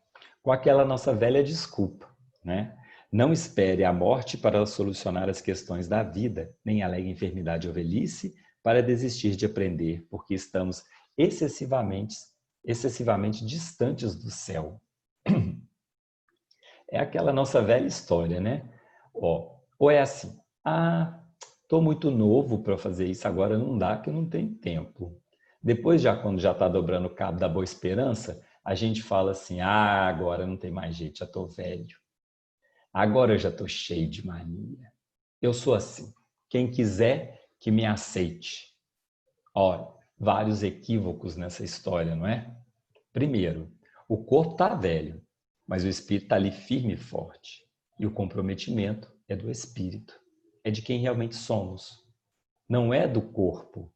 com aquela nossa velha desculpa, né? Não espere a morte para solucionar as questões da vida, nem alegue enfermidade ou velhice para desistir de aprender, porque estamos excessivamente distantes do céu. É aquela nossa velha história, né? Ou é assim, estou muito novo para fazer isso, agora não dá, que eu não tenho tempo. Depois, quando já está dobrando o cabo da Boa Esperança, a gente fala assim, agora não tem mais jeito, já estou velho. Agora eu já estou cheio de mania. Eu sou assim, quem quiser que me aceite. Olha, vários equívocos nessa história, não é? Primeiro, o corpo está velho, mas o espírito está ali firme e forte. E o comprometimento é do espírito, é de quem realmente somos. Não é do corpo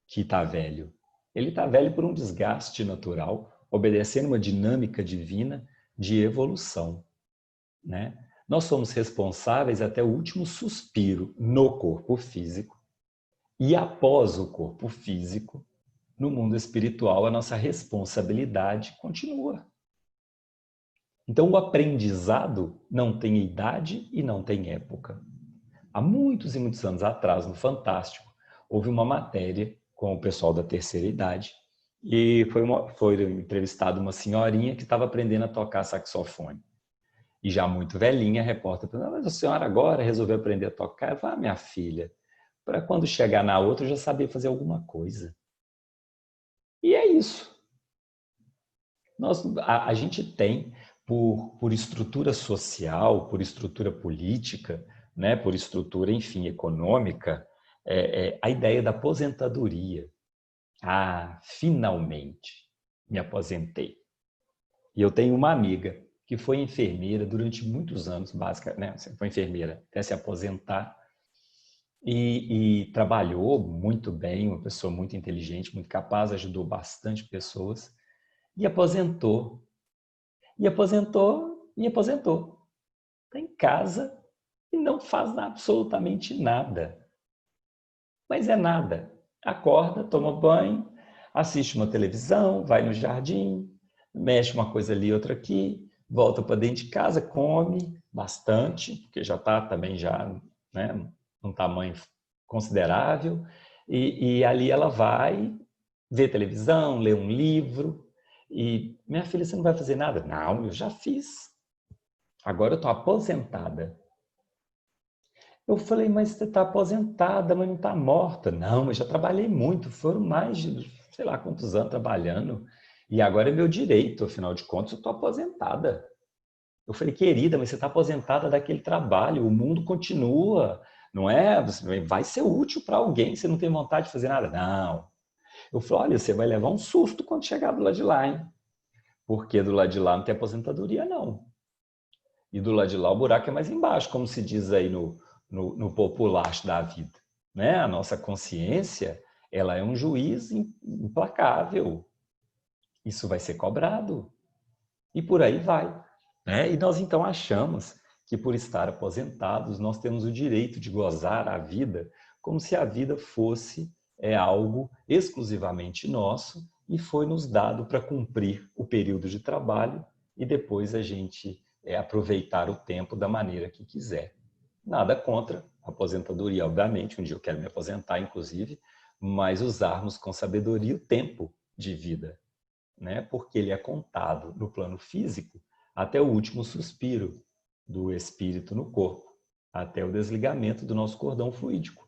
que está velho. Ele está velho por um desgaste natural, obedecendo uma dinâmica divina de evolução, né? Nós somos responsáveis até o último suspiro no corpo físico e após o corpo físico, no mundo espiritual, a nossa responsabilidade continua. Então, o aprendizado não tem idade e não tem época. Há muitos e muitos anos atrás, no Fantástico, houve uma matéria com o pessoal da terceira idade e foi entrevistada uma senhorinha que estava aprendendo a tocar saxofone. E já muito velhinha, a repórter perguntou, mas a senhora agora resolveu aprender a tocar? Eu falei, minha filha, para quando chegar na outra eu já sabia fazer alguma coisa. E é isso. A gente tem, por estrutura social, por estrutura política, né, por estrutura, enfim, econômica, a ideia da aposentadoria. Finalmente me aposentei. E eu tenho uma amiga que foi enfermeira durante muitos anos, né, foi enfermeira até se aposentar, e trabalhou muito bem, uma pessoa muito inteligente, muito capaz, ajudou bastante pessoas, e aposentou. E aposentou, e aposentou. Está em casa e não faz absolutamente nada. Mas é nada. Acorda, toma banho, assiste uma televisão, vai no jardim, mexe uma coisa ali, outra aqui, volta para dentro de casa, come bastante, porque já está também né, num tamanho considerável, e ali ela vai ver televisão, ler um livro, e minha filha, você não vai fazer nada? Não, eu já fiz. Agora eu estou aposentada. Eu falei, mas você está aposentada, mas não está morta. Não, mas já trabalhei muito, foram mais de sei lá quantos anos trabalhando, e agora é meu direito, afinal de contas eu estou aposentada. Eu falei, querida, mas você está aposentada daquele trabalho, o mundo continua, não é? Você vai ser útil para alguém, você não tem vontade de fazer nada? Não. Eu falei, olha, você vai levar um susto quando chegar do lado de lá, hein? Porque do lado de lá não tem aposentadoria, não. E do lado de lá o buraco é mais embaixo, como se diz aí no populacho da vida. Né? A nossa consciência, ela é um juiz implacável. Isso vai ser cobrado. E por aí vai. Né? E nós então achamos que por estar aposentados, nós temos o direito de gozar a vida como se a vida fosse algo exclusivamente nosso e foi nos dado para cumprir o período de trabalho e depois a gente aproveitar o tempo da maneira que quiser. Nada contra a aposentadoria, obviamente, um dia eu quero me aposentar, inclusive, mas usarmos com sabedoria o tempo de vida, né? Porque ele é contado no plano físico até o último suspiro do espírito no corpo, até o desligamento do nosso cordão fluídico.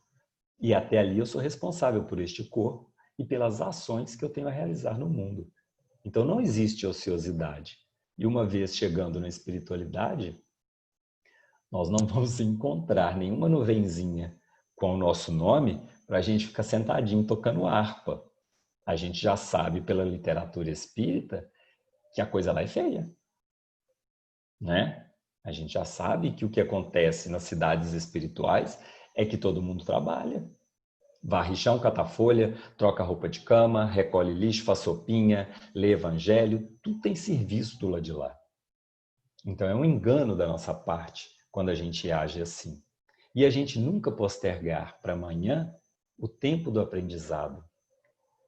E até ali eu sou responsável por este corpo e pelas ações que eu tenho a realizar no mundo. Então não existe ociosidade. E uma vez chegando na espiritualidade, nós não vamos encontrar nenhuma nuvenzinha com o nosso nome para a gente ficar sentadinho tocando harpa. A gente já sabe pela literatura espírita que a coisa lá é feia, né? A gente já sabe que o que acontece nas cidades espirituais é que todo mundo trabalha. Varre chão, cata folha, troca roupa de cama, recolhe lixo, faz sopinha, lê evangelho, tudo tem serviço do lado de lá. Então é um engano da nossa parte quando a gente age assim. E a gente nunca postergar para amanhã o tempo do aprendizado.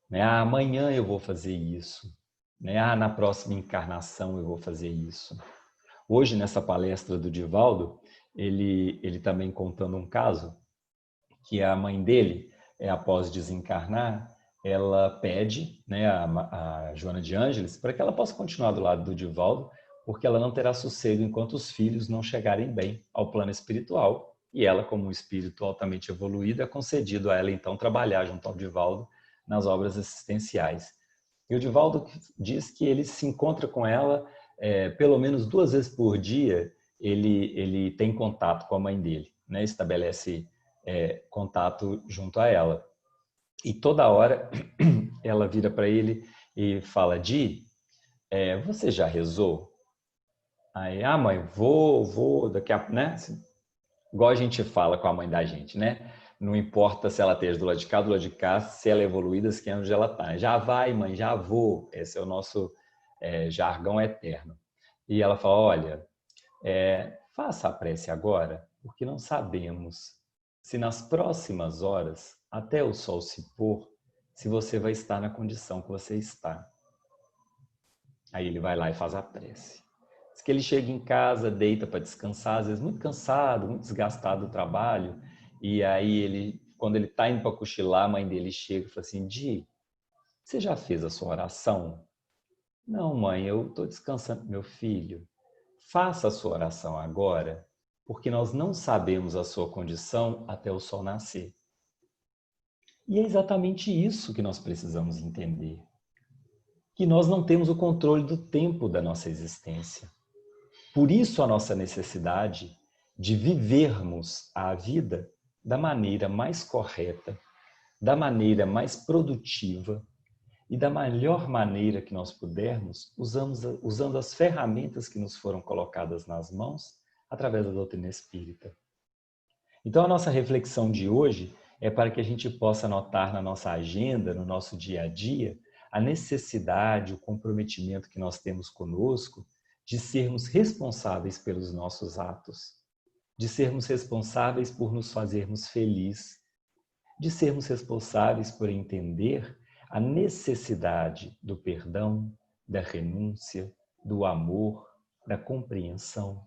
Né? Amanhã eu vou fazer isso. Né? Na próxima encarnação eu vou fazer isso. Hoje, nessa palestra do Divaldo, ele também contando um caso que a mãe dele, após desencarnar, ela pede, né, a Joana de Ângeles para que ela possa continuar do lado do Divaldo, porque ela não terá sossego enquanto os filhos não chegarem bem ao plano espiritual. E ela, como um espírito altamente evoluído, é concedido a ela, então, trabalhar junto ao Divaldo nas obras assistenciais. E o Divaldo diz que ele se encontra com ela pelo menos 2 vezes por dia, ele tem contato com a mãe dele, né? Estabelece contato junto a ela. E toda hora ela vira para ele e fala, Di, você já rezou? Aí, mãe, vou, daqui a... né? Igual a gente fala com a mãe da gente, né? Não importa se ela esteja do lado de cá, do lado de cá, se ela é evoluída, se onde ela está. Já vai, mãe, já vou. Esse é o nosso jargão eterno. E ela fala, olha, faça a prece agora, porque não sabemos se nas próximas horas, até o sol se pôr, se você vai estar na condição que você está. Aí ele vai lá e faz a prece. Diz que ele chega em casa, deita para descansar, às vezes muito cansado, muito desgastado do trabalho, e aí quando ele está indo para cochilar, a mãe dele chega e fala assim: Di, você já fez a sua oração? Não, mãe, eu estou descansando. Meu filho, faça a sua oração agora, porque nós não sabemos a sua condição até o sol nascer. E é exatamente isso que nós precisamos entender. Que nós não temos o controle do tempo da nossa existência. Por isso a nossa necessidade de vivermos a vida da maneira mais correta, da maneira mais produtiva e da melhor maneira que nós pudermos, usando as ferramentas que nos foram colocadas nas mãos através da doutrina espírita. Então a nossa reflexão de hoje é para que a gente possa anotar na nossa agenda, no nosso dia a dia, a necessidade, o comprometimento que nós temos conosco de sermos responsáveis pelos nossos atos, de sermos responsáveis por nos fazermos felizes, de sermos responsáveis por entender a necessidade do perdão, da renúncia, do amor, da compreensão,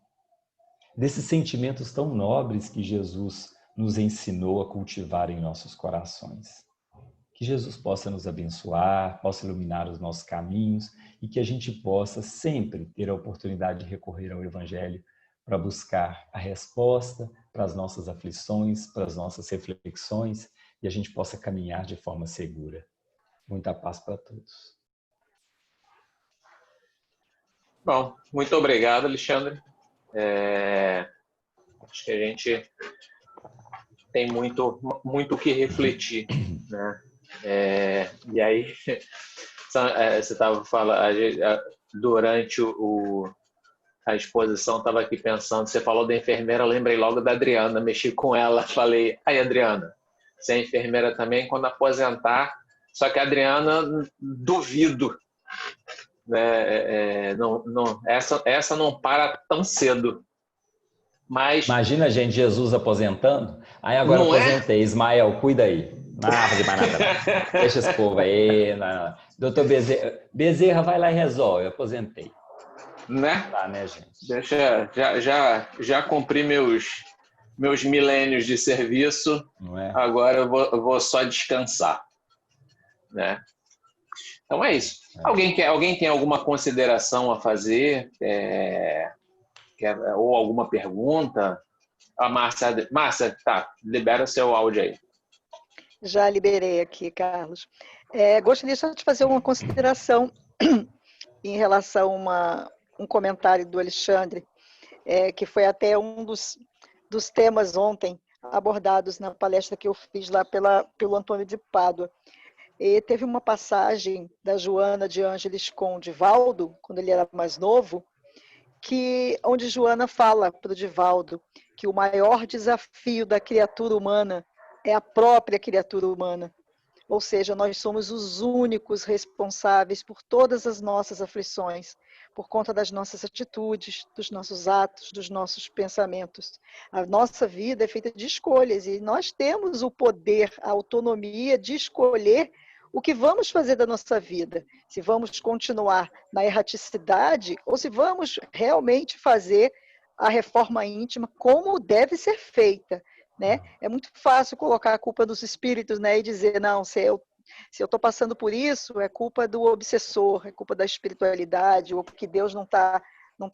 desses sentimentos tão nobres que Jesus nos ensinou a cultivar em nossos corações. Que Jesus possa nos abençoar, possa iluminar os nossos caminhos e que a gente possa sempre ter a oportunidade de recorrer ao Evangelho para buscar a resposta para as nossas aflições, para as nossas reflexões e a gente possa caminhar de forma segura. Muita paz para todos. Bom, muito obrigado, Alexandre. Acho que a gente tem muito o que refletir, né? E aí, você estava falando, durante a exposição, estava aqui pensando, você falou da enfermeira, eu lembrei logo da Adriana, mexi com ela, falei, aí Adriana, você é enfermeira também, quando aposentar, só que a Adriana, duvido, né? Essa não para tão cedo. Mas, imagina, gente, Jesus aposentando, aí agora não aposentei, Ismael, cuida aí. Não vai fazer mais nada, não. Deixa esse povo aí. Não. Doutor Bezerra, vai lá e resolve, eu aposentei. Né? Tá, né, gente? Já cumpri meus milênios de serviço, não é? Agora eu vou só descansar, né? Então é isso. Alguém tem alguma consideração a fazer? Ou alguma pergunta? A Márcia, tá, libera seu áudio aí. Já liberei aqui, Carlos. Gostaria só de fazer uma consideração em relação a um comentário do Alexandre, que foi até um dos temas ontem abordados na palestra que eu fiz lá pelo Antônio de Pádua. E teve uma passagem da Joana de Ângeles com o Divaldo, quando ele era mais novo, onde Joana fala para o Divaldo que o maior desafio da criatura humana é a própria criatura humana. Ou seja, nós somos os únicos responsáveis por todas as nossas aflições, por conta das nossas atitudes, dos nossos atos, dos nossos pensamentos. A nossa vida é feita de escolhas e nós temos o poder, a autonomia de escolher o que vamos fazer da nossa vida. Se vamos continuar na erraticidade ou se vamos realmente fazer a reforma íntima como deve ser feita. Né? É muito fácil colocar a culpa dos espíritos, né? E dizer, não, se eu estou passando por isso, é culpa do obsessor, é culpa da espiritualidade, ou porque Deus não tá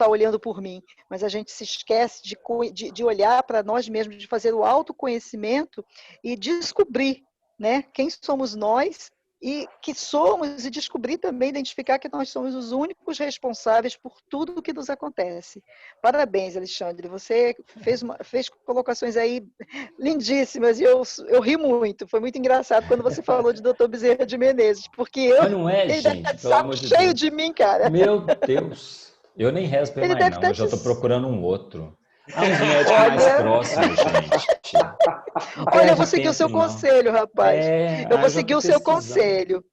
olhando por mim. Mas a gente se esquece de olhar para nós mesmos, de fazer o autoconhecimento e descobrir, né, quem somos nós e descobrir também, identificar que nós somos os únicos responsáveis por tudo o que nos acontece. Parabéns, Alexandre, você fez colocações aí lindíssimas e eu ri muito, foi muito engraçado quando você falou de Dr. Bezerra de Menezes, porque Mas não é, ele gente, deve estar de pelo saco amor de cheio Deus. de mim, cara. Meu Deus, eu nem rezo pra ele mais não, eu já estou procurando um outro. Há uns médicos mais próximos, gente. Olha, eu vou seguir o seu conselho, rapaz. Eu vou seguir o seu conselho.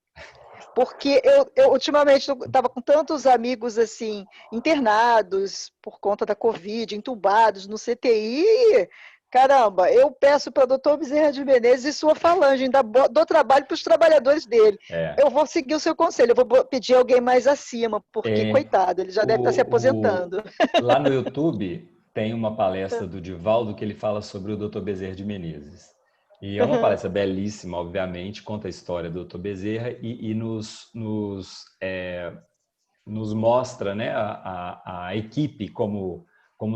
Porque eu ultimamente estava com tantos amigos assim internados por conta da Covid, entubados no CTI. Caramba, eu peço para o doutor Bezerra de Menezes e sua falange, ainda dou trabalho para os trabalhadores dele. Eu vou seguir o seu conselho, eu vou pedir alguém mais acima, porque, coitado, ele já deve estar se aposentando. Lá no YouTube tem uma palestra do Divaldo que ele fala sobre o doutor Bezerra de Menezes. E é uma palestra belíssima, obviamente, conta a história do doutor Bezerra e nos mostra, né, a equipe como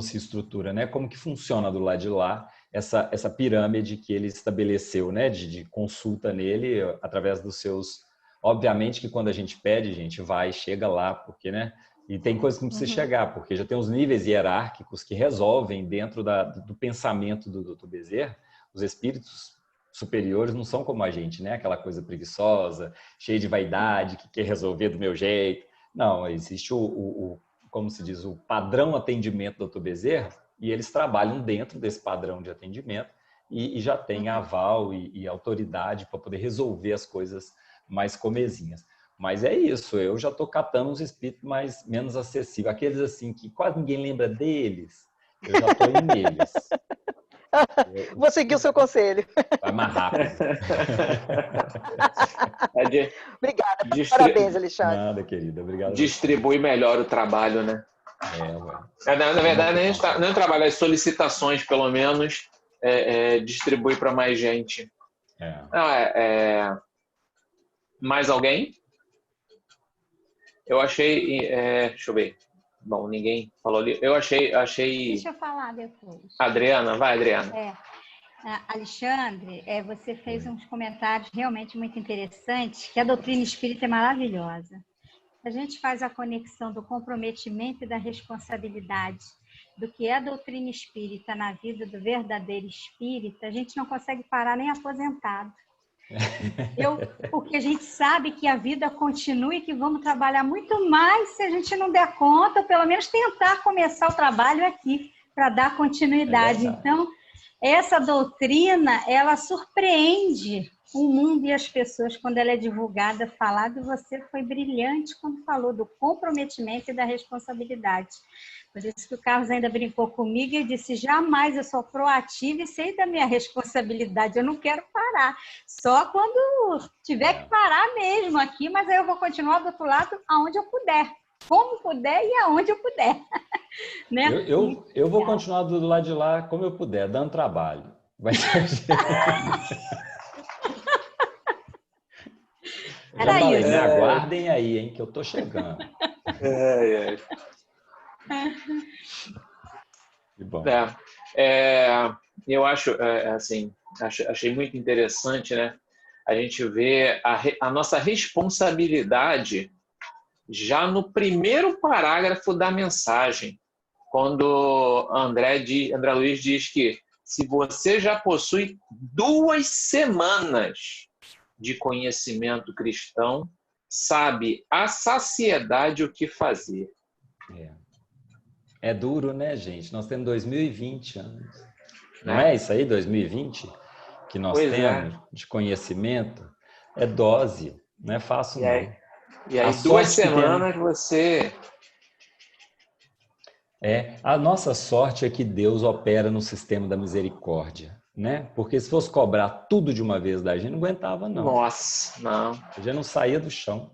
se estrutura, né, como que funciona do lado de lá essa pirâmide que ele estabeleceu, né, de consulta nele através dos seus... Obviamente que quando a gente pede, a gente vai, chega lá, porque, né, e tem coisas que não precisa chegar, porque já tem os níveis hierárquicos que resolvem dentro do pensamento do Dr. Bezerra. Os espíritos superiores não são como a gente, né, aquela coisa preguiçosa, cheia de vaidade, que quer resolver do meu jeito. Não, existe como se diz, o padrão atendimento do Dr. Bezerra, e eles trabalham dentro desse padrão de atendimento e já tem aval e autoridade para poder resolver as coisas mais comezinhas. Mas é isso, eu já estou catando uns espíritos menos acessíveis, aqueles assim que quase ninguém lembra deles, eu já estou indo neles. Vou seguir o seu conselho. Vai mais rápido. Obrigada, parabéns, Alexandre. Nada, querida, obrigado. Distribui melhor o trabalho, né? Na verdade, nem o trabalho, as solicitações, pelo menos, distribui para mais gente. Mais alguém? Eu achei... deixa eu ver. Bom, ninguém falou ali. Eu achei... Deixa eu falar depois. Adriana, vai, Adriana. Alexandre, você fez uns comentários realmente muito interessantes, que a doutrina espírita é maravilhosa. A gente faz a conexão do comprometimento e da responsabilidade do que é a doutrina espírita na vida do verdadeiro espírita, a gente não consegue parar nem aposentado. Porque a gente sabe que a vida continua e que vamos trabalhar muito mais se a gente não der conta, ou pelo menos tentar começar o trabalho aqui para dar continuidade. Então, essa doutrina, ela surpreende o mundo e as pessoas quando ela é divulgada, falada, e você foi brilhante quando falou do comprometimento e da responsabilidade. Por isso que o Carlos ainda brincou comigo e disse, jamais eu sou proativa e sei da minha responsabilidade, eu não quero parar, só quando tiver que parar mesmo aqui, mas aí eu vou continuar do outro lado aonde eu puder, como puder e aonde eu puder. Né? Eu vou continuar do lado de lá como eu puder, dando trabalho. Vai ser... Me aguardem aí, hein, que eu tô chegando. Que bom. Eu acho, assim, achei muito interessante, né? A gente vê a nossa responsabilidade já no primeiro parágrafo da mensagem, quando André Luiz diz que se você já possui 2 semanas de conhecimento cristão, sabe a saciedade o que fazer. É duro, né, gente? Nós temos 2020 anos. Não é isso aí, 2020, que nós temos de conhecimento? É dose, não é fácil, não. E aí, 2 semanas você... A nossa sorte é que Deus opera no sistema da misericórdia, né? Porque se fosse cobrar tudo de uma vez da gente, não aguentava, não. Nossa, não. A gente não saía do chão.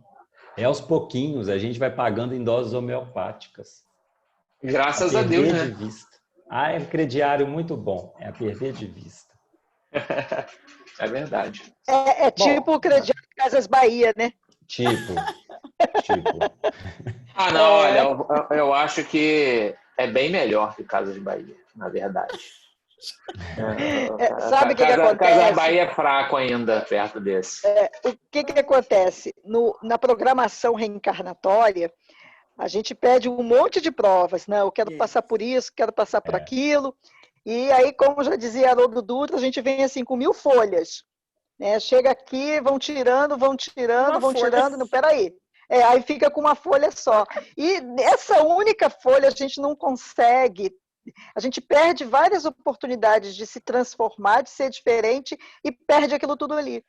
Aos pouquinhos, a gente vai pagando em doses homeopáticas. Graças a Deus, né? De vista. É crediário muito bom. É a perder de vista. É verdade. Tipo o crediário de Casas Bahia, né? Tipo. Não, olha, eu acho que é bem melhor que Casas Bahia, na verdade. Sabe o que acontece? Casas Bahia é fraco ainda, perto desse. O que acontece? Na programação reencarnatória, a gente pede um monte de provas, né? Eu quero passar por isso, quero passar por aquilo. E aí, como já dizia Haroldo Dutra, a gente vem assim com 1000 folhas. Né? Chega aqui, vão tirando, não, peraí. Aí fica com uma folha só. E nessa única folha a gente não consegue, a gente perde várias oportunidades de se transformar, de ser diferente e perde aquilo tudo ali.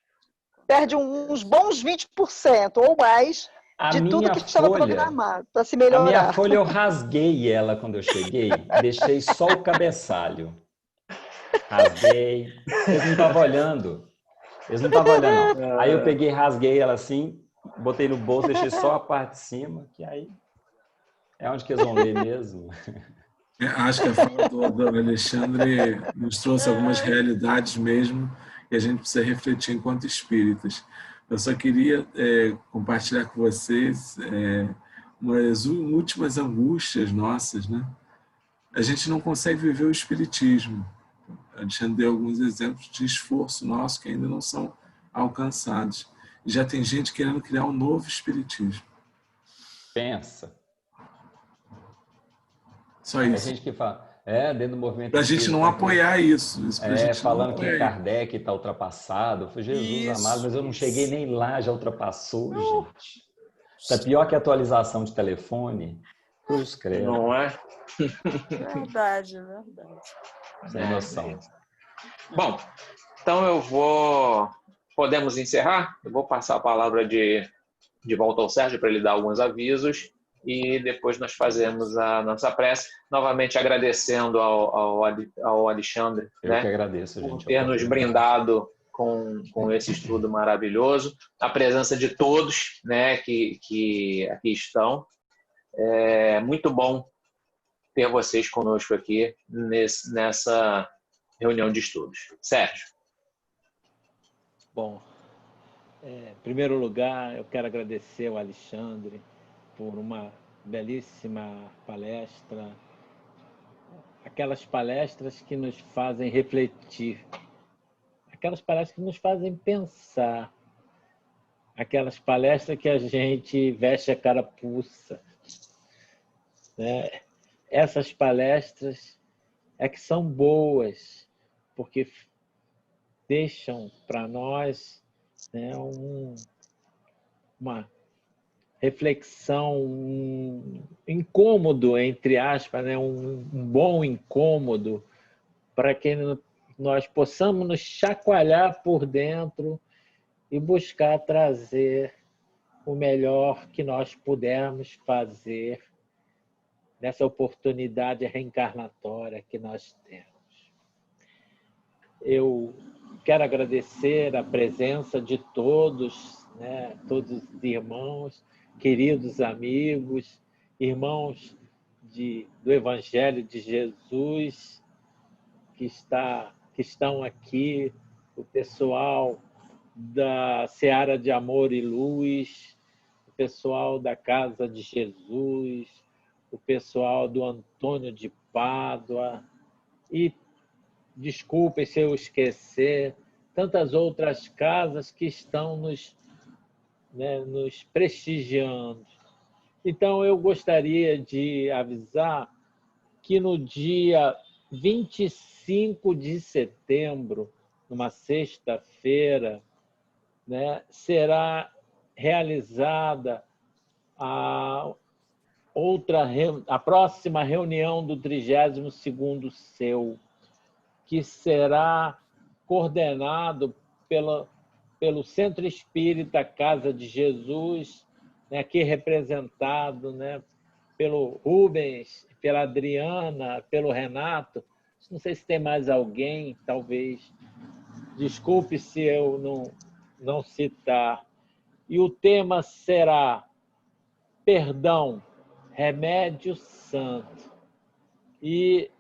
Perde uns bons 20% ou mais de tudo que estava programado para se melhorar. A minha folha eu rasguei ela quando eu cheguei, deixei só o cabeçalho. rasguei. Eles não estavam olhando. Eles não estavam olhando, não. Aí eu peguei, rasguei ela assim, botei no bolso, deixei só a parte de cima, que aí é onde que eles vão ler mesmo. Acho que a fala do Alexandre nos trouxe algumas realidades mesmo e a gente precisa refletir enquanto espíritas. Eu só queria compartilhar com vocês umas últimas angústias nossas, né? A gente não consegue viver o espiritismo. A Alexandre deu alguns exemplos de esforço nosso que ainda não são alcançados. E já tem gente querendo criar um novo espiritismo. Pensa. Só Tem isso. gente que fala, dentro do movimento Para a gente não apoiar isso. Falando que Kardec está ultrapassado. Eu falei, Jesus amado, mas eu não cheguei nem lá, já ultrapassou, gente. Está pior que a atualização de telefone. Cruz credo. Não é? Verdade. Sem noção. Bom, então podemos encerrar? Eu vou passar a palavra de volta ao Sérgio para ele dar alguns avisos e depois nós fazemos a nossa prece, novamente agradecendo ao Alexandre, Eu que agradeço, gente, por ter nos brindado com esse estudo maravilhoso, a presença de todos, né, que aqui estão. É muito bom ter vocês conosco aqui nessa reunião de estudos. Sérgio. Bom, em primeiro lugar, eu quero agradecer ao Alexandre por uma belíssima palestra, aquelas palestras que nos fazem refletir, aquelas palestras que nos fazem pensar, aquelas palestras que a gente veste a carapuça, né? Essas palestras é que são boas, porque deixam para nós, né, uma reflexão, um incômodo, entre aspas, né, um bom incômodo, para que nós possamos nos chacoalhar por dentro e buscar trazer o melhor que nós pudermos fazer nessa oportunidade reencarnatória que nós temos. Eu quero agradecer a presença de todos, né, todos os irmãos, queridos amigos, irmãos do Evangelho de Jesus que estão aqui, o pessoal da Seara de Amor e Luz, o pessoal da Casa de Jesus, o pessoal do Antônio de Pádua e, desculpem se eu esquecer, tantas outras casas que estão nos prestigiando. Então, eu gostaria de avisar que no dia 25 de setembro, numa sexta-feira, né, será realizada a próxima reunião do 32º CEU, que será coordenado pelo Centro Espírita Casa de Jesus, né, aqui representado, né, pelo Rubens, pela Adriana, pelo Renato. Não sei se tem mais alguém, talvez. Desculpe se eu não citar. E o tema será Perdão, Remédio Santo. E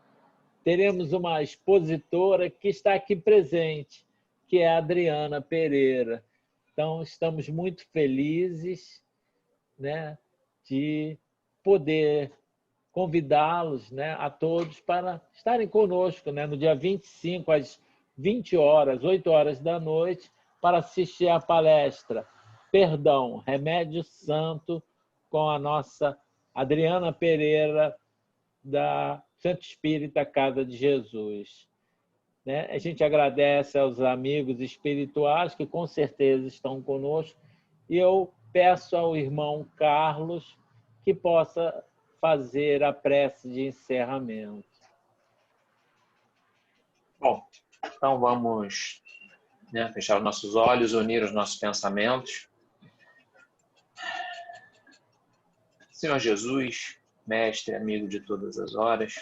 teremos uma expositora que está aqui presente, que é a Adriana Pereira. Então, estamos muito felizes, né, de poder convidá-los, né, a todos para estarem conosco, né, no dia 25, às 20 horas, 8 horas da noite, para assistir à palestra Perdão, Remédio Santo, com a nossa Adriana Pereira, da Centro Espírita Casa de Jesus. Né? A gente agradece aos amigos espirituais que com certeza estão conosco e eu peço ao irmão Carlos que possa fazer a prece de encerramento. Bom, então vamos, né, fechar os nossos olhos, unir os nossos pensamentos. Senhor Jesus, mestre, amigo de todas as horas,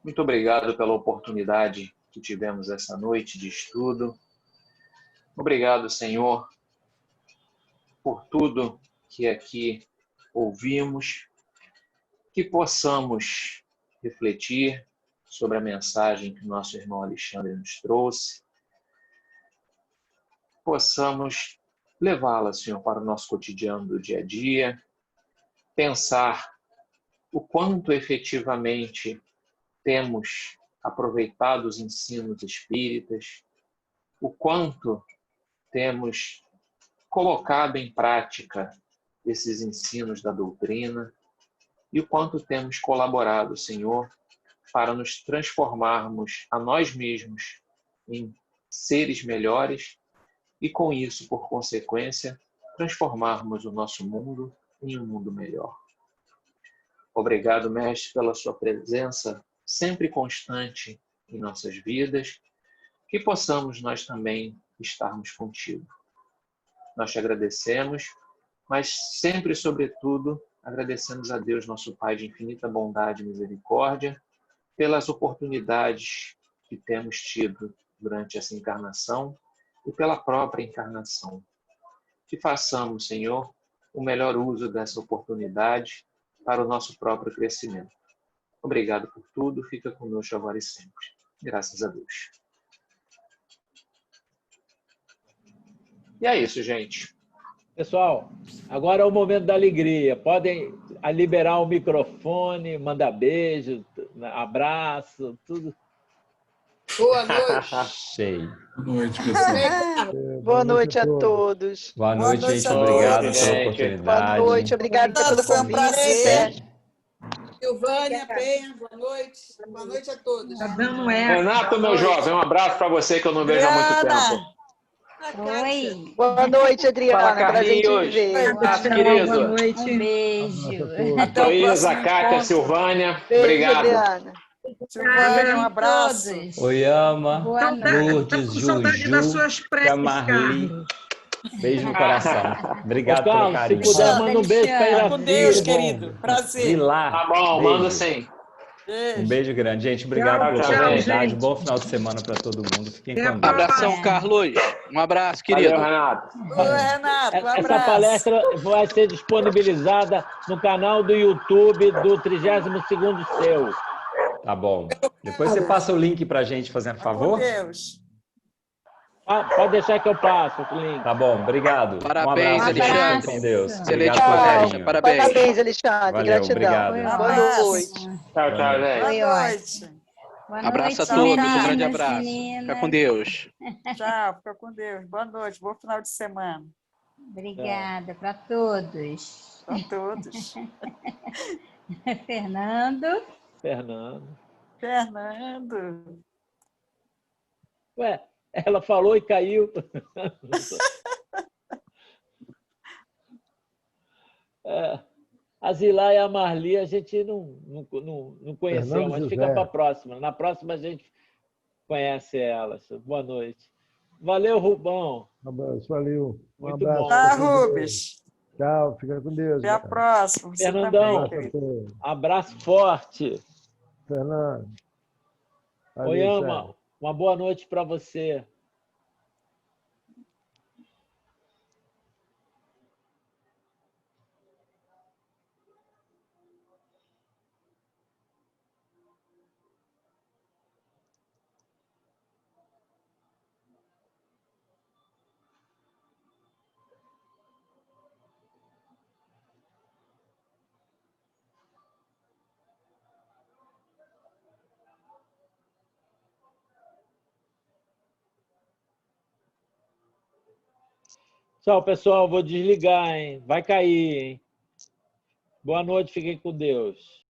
muito obrigado pela oportunidade que tivemos essa noite de estudo. Obrigado, Senhor, por tudo que aqui ouvimos, que possamos refletir sobre a mensagem que o nosso irmão Alexandre nos trouxe, possamos levá-la, Senhor, para o nosso cotidiano do dia a dia, pensar o quanto efetivamente temos aproveitado os ensinos espíritas, o quanto temos colocado em prática esses ensinos da doutrina e o quanto temos colaborado, Senhor, para nos transformarmos a nós mesmos em seres melhores e, com isso, por consequência, transformarmos o nosso mundo em um mundo melhor. Obrigado, Mestre, pela sua presença sempre constante em nossas vidas, que possamos nós também estarmos contigo. Nós te agradecemos, mas sempre, sobretudo, agradecemos a Deus, nosso Pai de infinita bondade e misericórdia, pelas oportunidades que temos tido durante essa encarnação e pela própria encarnação. Que façamos, Senhor, o melhor uso dessa oportunidade para o nosso próprio crescimento. Obrigado por tudo, fica conosco agora e sempre. Graças a Deus. E é isso, gente. Pessoal, agora é o momento da alegria. Podem liberar o microfone, mandar beijo, abraço, tudo. Boa noite. Cheio. Boa noite, pessoal. Boa noite a todos. Boa noite, gente. a Obrigado todos. pela Gente. oportunidade. Boa noite, obrigada pelo Foi um convite. prazer. Silvânia, Penha, boa noite. Boa noite a todos. Tá dando um eco. Renato, meu jovem, um abraço para você que eu não vejo há muito tempo. Oi. Boa noite, Adriana. Fala, Prazer em te Carlinhos. ver. Abraço, Tchau, querido. boa noite. Um beijo. Até o Luísa, próximo Cátia, encontro. Silvânia, Beijo, obrigado. Adriana. Silvânia, um abraço. Todos. Oyama, Boa Então, tá, Lourdes, tá com saudade das Juju, suas preces, Camarli. Carlos. Beijo no coração. Obrigado Ô, pelo Carlos, se carinho. puder, manda um beijo para Alexandre. Com Iraci. Deus, querido. Prazer. Vilar. Tá bom, beijo. manda sim. Um beijo grande, gente. Obrigado Tchau, pela tchau, oportunidade. gente. Bom final de semana para todo mundo. Fiquem Até a com Deus. próxima. Abração, Carlos. Um abraço, querido. Valeu, Renato. Oi, Renato, um Essa abraço. palestra vai ser disponibilizada no canal do YouTube do 32º Seu. Tá bom. Depois você passa o link pra gente, fazendo Com favor? Deus. Ah, pode deixar que eu passo o link. Tá bom, obrigado. Parabéns, um abraço, gente. Alexandre. Fiquem com Deus. Excelente Obrigado pelo palestra. carinho. Parabéns. Parabéns, Alexandre. Valeu, Gratidão. obrigado. Foi Boa Abraço. noite. Tchau, tchau, gente. Foi Boa ótimo. noite. Boa Abraço noite, a todos. Um meninas, grande abraço. meninas. Fica com Deus. Tchau, fica com Deus. Boa noite, bom final de semana. Obrigada para todos. Para todos. Fernando. Fernando. Fernando. Ué, ela falou e caiu. A Zilá e a Marli a gente não conheceu, Fernando mas José. fica para a próxima. Na próxima a gente conhece elas. Boa noite. Valeu, Rubão. Um abraço, valeu. Um Muito abraço. bom. Tá, Fica com Deus. Rubens. Tchau, fica com Deus. Até a cara. próxima. Você Fernandão. também, Abraço a querido. todos. Abraço forte. Fernando. Valeu, Oyama, Sérgio. uma boa noite para você. Tchau, pessoal. Vou desligar, hein? Vai cair, hein? Boa noite, fiquem com Deus.